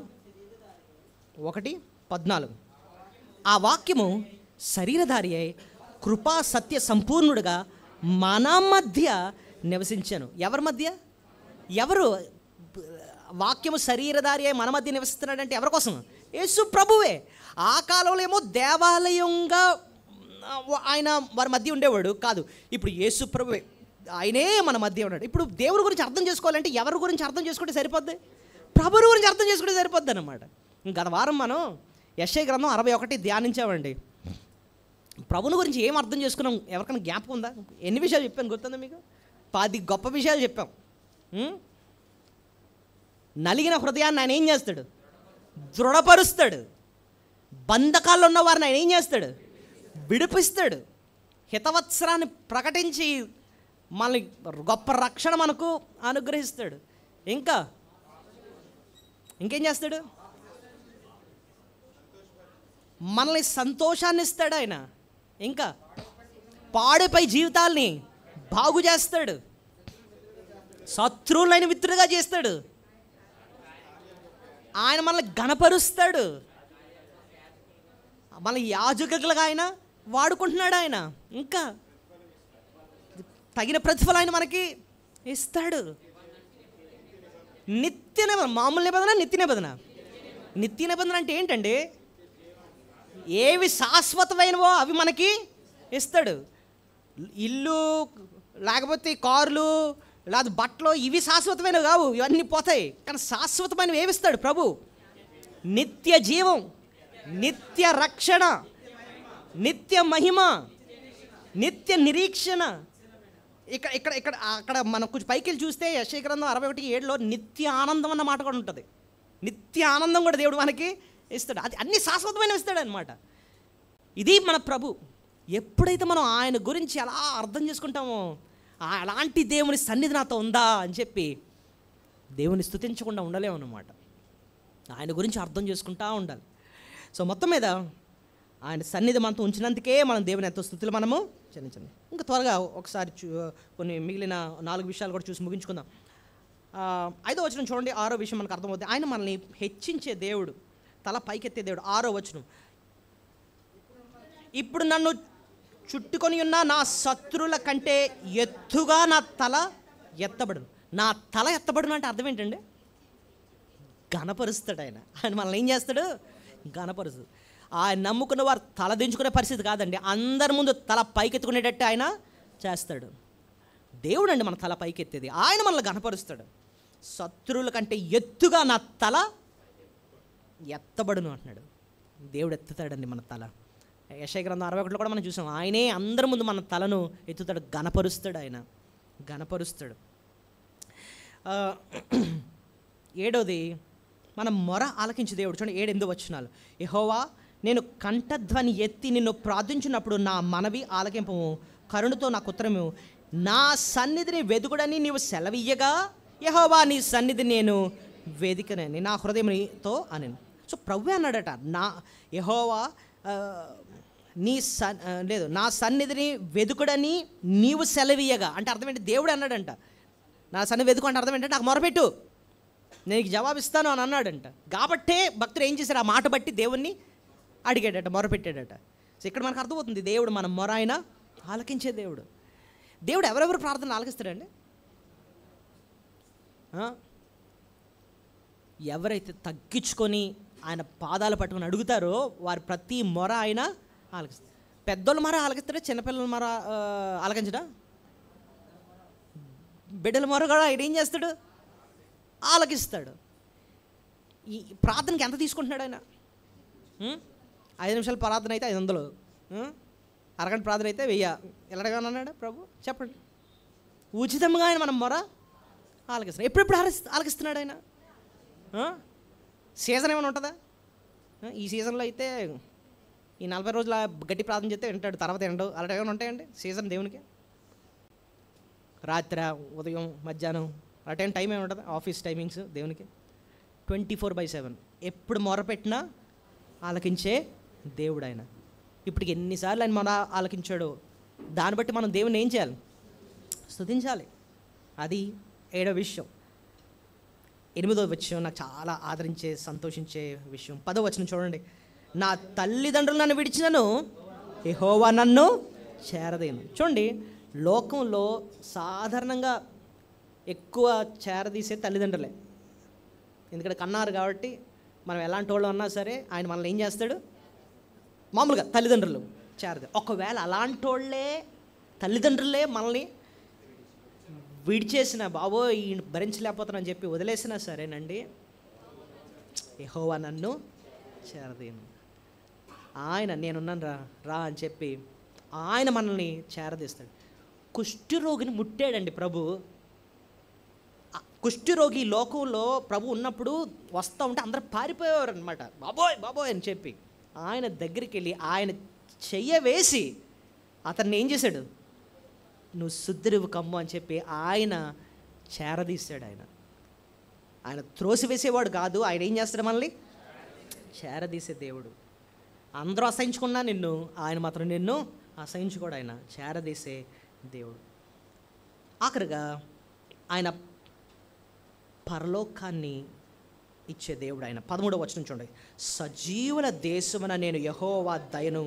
1:14. ఆ వాక్యము శరీరధారి అయి కృపా సత్య సంపూర్ణుడుగా మన మధ్య నివసించాను. ఎవరి మధ్య? ఎవరు? వాక్యము శరీరధారి అయి మన మధ్య నివసిస్తున్నాడంటే ఎవరి కోసం? యేసు ప్రభువే. ఆ కాలంలో ఏమో దేవాలయంగా ఆయన వారి మధ్య ఉండేవాడు కాదు. ఇప్పుడు యేసు ప్రభువే, ఆయనే మన మధ్య ఉన్నాడు. ఇప్పుడు దేవుడి గురించి అర్థం చేసుకోవాలంటే ఎవరి గురించి అర్థం చేసుకుంటే సరిపోద్ది? ప్రభువు గురించి అర్థం చేసుకుంటే సరిపోద్ది అన్నమాట. గత వారం మనం యెషయా గ్రంథం 61 ధ్యానించామండి. ప్రభుని గురించి ఏం అర్థం చేసుకున్నాం? ఎవరికైనా జ్ఞాపకం ఉందా? ఎన్ని విషయాలు చెప్పాను గుర్తుందా మీకు? 10 గొప్ప విషయాలు చెప్పాం. నలిగిన హృదయాన్ని ఆయన ఏం చేస్తాడు? దృఢపరుస్తాడు. బంధకాల్లో ఉన్న వారిని ఆయన ఏం చేస్తాడు? విడిపిస్తాడు. హితవత్సరాన్ని ప్రకటించి మనల్ని గొప్ప రక్షణ మనకు అనుగ్రహిస్తాడు. ఇంకేం చేస్తాడు? మనల్ని సంతోషాన్ని ఇస్తాడు ఆయన. ఇంకా పాడుపై జీవితాల్ని బాగు చేస్తాడు. శత్రువులైన మిత్రుడిగా చేస్తాడు. ఆయన మనల్ని ఘనపరుస్తాడు. మన యాజకులుగా ఆయన వాడుకుంటున్నాడు. ఆయన ఇంకా తగిన ప్రతిఫలం ఆయన మనకి ఇస్తాడు. నిత్య నిబంధన, మామూలు నిబంధన, నిత్య నిబంధన. నిత్య నిబంధన అంటే ఏంటండి? ఏవి శాశ్వతమైనవో అవి మనకి ఇస్తాడు. ఇల్లు లేకపోతే కార్లు లేదా బట్టలు ఇవి శాశ్వతమైనవి కావు, ఇవన్నీ పోతాయి. కానీ శాశ్వతమైనవి ఏవి ఇస్తాడు ప్రభు? నిత్య జీవం, నిత్య రక్షణ, నిత్య మహిమ, నిత్య నిరీక్షణ. అక్కడ మనం కొంచెం పైకి వెళ్ళి చూస్తే యెషయా గ్రంథం 61:7 నిత్య ఆనందం అన్న మాట కూడా ఉంటుంది. నిత్య ఆనందం కూడా దేవుడు మనకి ఇస్తాడు. అది అన్ని శాశ్వతమైనవి ఇస్తాడు అనమాట. ఇది మన ప్రభు. ఎప్పుడైతే మనం ఆయన గురించి ఎలా అర్థం చేసుకుంటామో, అలాంటి దేవుని సన్నిధి నాతో ఉందా అని చెప్పి దేవుని స్తుతించకుండా ఉండలేము అన్నమాట. ఆయన గురించి అర్థం చేసుకుంటూ ఉండాలి. సో మొత్తం మీద ఆయన సన్నిధి మనతో ఉంచినందుకే మనం దేవుని ఎంతో స్తుతులు మనము చెల్లించండి. ఇంకా త్వరగా ఒకసారి కొన్ని మిగిలిన 4 విషయాలు కూడా చూసి ముగించుకుందాం. 5వ వచనం చూడండి. 6వ విషయం మనకు అర్థమవుతుంది. ఆయన మనల్ని హెచ్చించే దేవుడు, తల పైకెత్తే దేవుడు. 6వ వచనం, ఇప్పుడు నన్ను చుట్టుకొని ఉన్న నా శత్రువుల కంటే ఎత్తుగా నా తల ఎత్తబడును. నా తల ఎత్తబడును అంటే అర్థం ఏంటండి? ఘనపరుస్తాడు ఆయన. ఆయన మనల్ని ఏం చేస్తాడు? ఘనపరుస్తాడు. ఆయన నమ్ముకున్న వారు తల దించుకునే పరిస్థితి కాదండి, అందరి ముందు తల పైకెత్తుకునేటట్టు ఆయన చేస్తాడు. దేవుడు అండి మన తల పైకెత్తేది. ఆయన మనల్ని ఘనపరుస్తాడు. శత్రువుల కంటే ఎత్తుగా నా తల ఎత్తబడును అంటున్నాడు. దేవుడు ఎత్తుతాడండి మన తల. యెషయా గ్రంథం 61 కూడా మనం చూసాం. ఆయనే అందరి ముందు మన తలను ఎత్తుతాడు, ఘనపరుస్తాడు. ఆయన ఘనపరుస్తాడు. 7వది, మన మొర ఆలకించే దేవుడు. చూడండి 7-8 వచనాలు. యెహోవా, నేను కంఠధ్వని ఎత్తి నిన్ను ప్రార్థించినప్పుడు నా మనవి ఆలకింపము, కరుణతో నాకు ఉత్తరము. నా సన్నిధిని వెదుకుడని నీవు సెలవియ్యగా, యెహోవా నీ సన్నిధి నేను వేదికనని నా హృదయంతో అని. సో ప్రభువే అన్నాడట, నా యెహోవా నా సన్నిధిని వెదుకుడని నీవు సెలవియ్యగా అంటే అర్థం ఏంటి? దేవుడు అన్నాడంట, నా సన్నిధి వెతుకు అంటే అర్థం ఏంటంటే నాకు మొరపెట్టు, నేను జవాబిస్తాను అని అన్నాడంట. కాబట్టే భక్తుడు ఏం చేశాడు? ఆ మాట బట్టి దేవుణ్ణి అడిగాడట, మొరపెట్టాడట. సో ఇక్కడ మనకు అర్థమవుతుంది, దేవుడు మన మొర ఆయన ఆలకించే దేవుడు. దేవుడు ఎవరెవరు ప్రార్థన ఆలకిస్తాడండి? ఎవరైతే తగ్గించుకొని ఆయన పాదాలు పట్టుకొని అడుగుతారో వారి ప్రతి మొర ఆయన ఆలకిస్తాడు. పెద్దోళ్ళ మొర ఆలకిస్తాడా? చిన్నపిల్లల మొర ఆలకించడా? బిడ్డల మొర కూడా ఆయన ఏం చేస్తాడు? ఆలకిస్తాడు. ఈ ప్రార్థనకి ఎంత తీసుకుంటున్నాడు ఆయన? 5 నిమిషాల ప్రార్థన అయితే 500, అరగంట ప్రార్థన అయితే 1000. ఎలాగా అన్నాడు ప్రభు? చెప్పండి. ఉచితంగా ఆయన మనం మొర ఆలకిస్తున్నాడు. ఎప్పుడెప్పుడు ఆలకిస్తున్నాడు ఆయన? సీజన్ ఏమైనా ఉంటుందా? ఈ సీజన్లో అయితే ఈ 40 రోజుల గట్టి ప్రార్థన చేస్తే వింటాడు, తర్వాత వినడు. అలాంటి ఏమైనా ఉంటాయండి సీజన్ దేవునికి? రాత్రి, ఉదయం, మధ్యాహ్నం అలాంటి టైం ఏమి ఉంటుంది? ఆఫీస్ టైమింగ్స్ దేవునికి 24/7 ఎప్పుడు మొరపెట్టినా ఆలకించే దేవుడు ఆయన. ఇప్పటికి ఎన్నిసార్లు ఆయన మన ఆలకించాడో దాన్ని బట్టి మనం దేవుని ఏం చేయాలి? స్తుతించాలి. అది 7వ విషయం. 8వ వచనం నాకు చాలా ఆదరించే, సంతోషించే విషయం. 10వ వచనం చూడండి. నా తల్లిదండ్రులు నన్ను విడిచినను, యెహోవా నన్ను చేరదీను. చూడండి, లోకంలో సాధారణంగా ఎక్కువ చేరదీసే తల్లిదండ్రులే. ఎందుకంటే కన్నారు కాబట్టి మనం ఎలాంటి వాళ్ళు అన్నా సరే ఆయన మనల్ని ఏం చేస్తాడు? మామూలుగా తల్లిదండ్రులు చేరదు. ఒకవేళ అలాంటి వాళ్ళే తల్లిదండ్రులే మనల్ని విడిచేసిన, బాబోయ్ ఈయన భరించలేకపోతున్నాను అని చెప్పి వదిలేసినా సరేనండి, యెహోవా నన్ను చేరదీను. ఆయన నేనున్నాను రా రా అని చెప్పి ఆయన మనల్ని చేరదీస్తాడు. కుష్ఠరోగిని ముట్టాడండి ప్రభు. కుష్ఠరోగి లోకంలో ప్రభు ఉన్నప్పుడు వస్తూ ఉంటే అందరూ పారిపోయేవారు అనమాట, బాబోయ్ బాబోయ్ అని చెప్పి. ఆయన దగ్గరికి వెళ్ళి ఆయన చెయ్య వేసి అతన్ని ఏం చేశాడు? నువ్వు శుద్ధుడివి కమ్ము అని చెప్పి ఆయన చేరదీశాడు. ఆయన త్రోసివేసేవాడు కాదు, ఆయన ఏం చేస్తాడు? మనల్ని చేరదీసే దేవుడు. అందరూ అసహించుకున్నా నిన్ను, ఆయన మాత్రం నిన్ను అసహించుకోడు. ఆయన చేరదీసే దేవుడు. ఆఖరిగా ఆయన పరలోకాన్ని ఇచ్చే దేవుడు ఆయన. 13వ వచనం చూడండి. సజీవుల దేశమున నేను యెహోవా దయను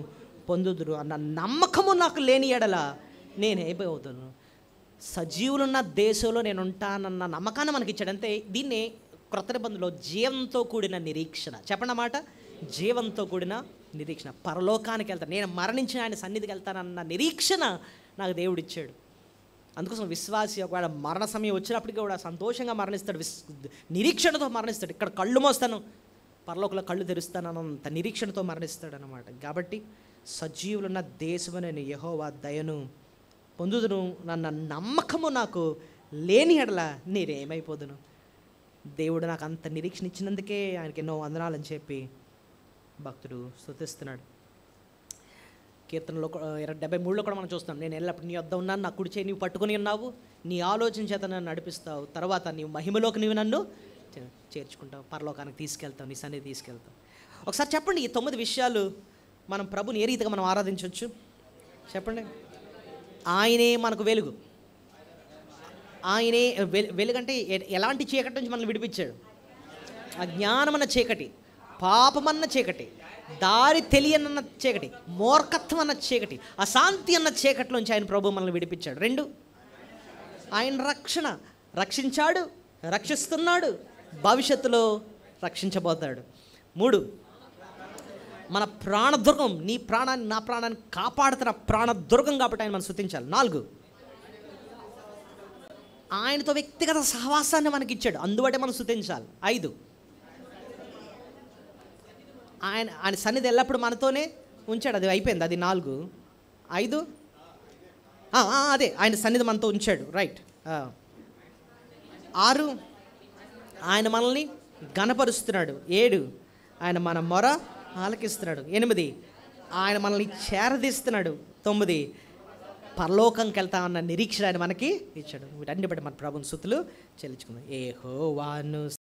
పొందుదును అన్న నమ్మకము నాకు లేని ఎడల నేను ఏమవుతాను? సజీవులున్న దేశంలో నేను ఉంటానన్న నమ్మకాన్ని మనకి ఇచ్చాడు. అంతే. దీన్ని క్రొత్త నిబంధనలో జీవంతో కూడిన నిరీక్షణ. చెప్పండి మాట, జీవంతో కూడిన నిరీక్షణ. పరలోకానికి వెళ్తాను, నేను మరణించిన ఆయన సన్నిధికి వెళ్తానన్న నిరీక్షణ నాకు దేవుడు ఇచ్చాడు. అందుకోసం విశ్వాసి ఒకవేళ మరణ సమయం వచ్చినప్పటికీ కూడా సంతోషంగా మరణిస్తాడు, నిరీక్షణతో మరణిస్తాడు. ఇక్కడ కళ్ళు మోస్తాను, పరలోకంలో కళ్ళు తెరుస్తానంత నిరీక్షణతో మరణిస్తాడు అన్నమాట. కాబట్టి సజీవులున్న దేశము నేను యెహోవా దయను పొందుదును నన్న నమ్మకము నాకు లేని ఎడల నేనేమైపోదును? దేవుడు నాకు అంత నిరీక్షణ ఇచ్చినందుకే ఆయనకి ఎన్నో వందనాలని చెప్పి భక్తుడు స్తుతిస్తున్నాడు. కీర్తనలో 73లో కూడా మనం చూస్తాం. నేను ఎల్లప్పుడు నీ వద్ద ఉన్నాను, నా కుడి చేయి నీవు పట్టుకుని ఉన్నావు, నీ ఆలోచన చేత నన్ను నడిపిస్తావు, తర్వాత నీవు మహిమలోకి నీవు నన్ను చేర్చుకుంటావు, పరలోకానికి తీసుకెళ్తావు, నీ సన్నిధి తీసుకెళ్తావు. ఒకసారి చెప్పండి, ఈ 9 విషయాలు మనం ప్రభుని ఏ రీతిగా మనం ఆరాధించవచ్చు చెప్పండి. ఆయనే మనకు వెలుగు. ఆయనే వెలుగంటే ఎలాంటి చీకటి నుంచి మనల్ని విడిపించాడు? అజ్ఞానమన్న చీకటి, పాపమన్న చీకటి, దారి తెలియనన్న చీకటి, మూర్ఖత్వం అన్న చీకటి, అశాంతి అన్న చీకటిలోంచి ఆయన ప్రభు మనల్ని విడిపించాడు. 2, ఆయన రక్షించాడు, రక్షిస్తున్నాడు, భవిష్యత్తులో రక్షించబోతాడు. 3, మన ప్రాణదుర్గం, నీ ప్రాణాన్ని నా ప్రాణాన్ని కాపాడుతున్న ప్రాణదుర్గం కాబట్టి ఆయన మనం స్తుతించాలి. 4, ఆయనతో వ్యక్తిగత సహవాసాన్ని మనకి ఇచ్చాడు, అందుబట్టే మనం స్తుతించాలి. 5, ఆయన సన్నిధి ఎల్లప్పుడు మనతోనే ఉంచాడు, అది అయిపోయింది, అది 4. 5 అదే ఆయన సన్నిధి మనతో ఉంచాడు, రైట్. 6, ఆయన మనల్ని ఘనపరుస్తున్నాడు. 7, ఆయన మన మొర ఆలకిస్తున్నాడు. 8, ఆయన మనల్ని చేరదీస్తున్నాడు. 9, పరలోకంకి వెళ్తామన్న నిరీక్షణ ఆయన మనకి ఇచ్చాడు. వీటన్ని బట్టి మన ప్రభుని స్తుతులు చెల్లించుకుందాం. యెహోవాను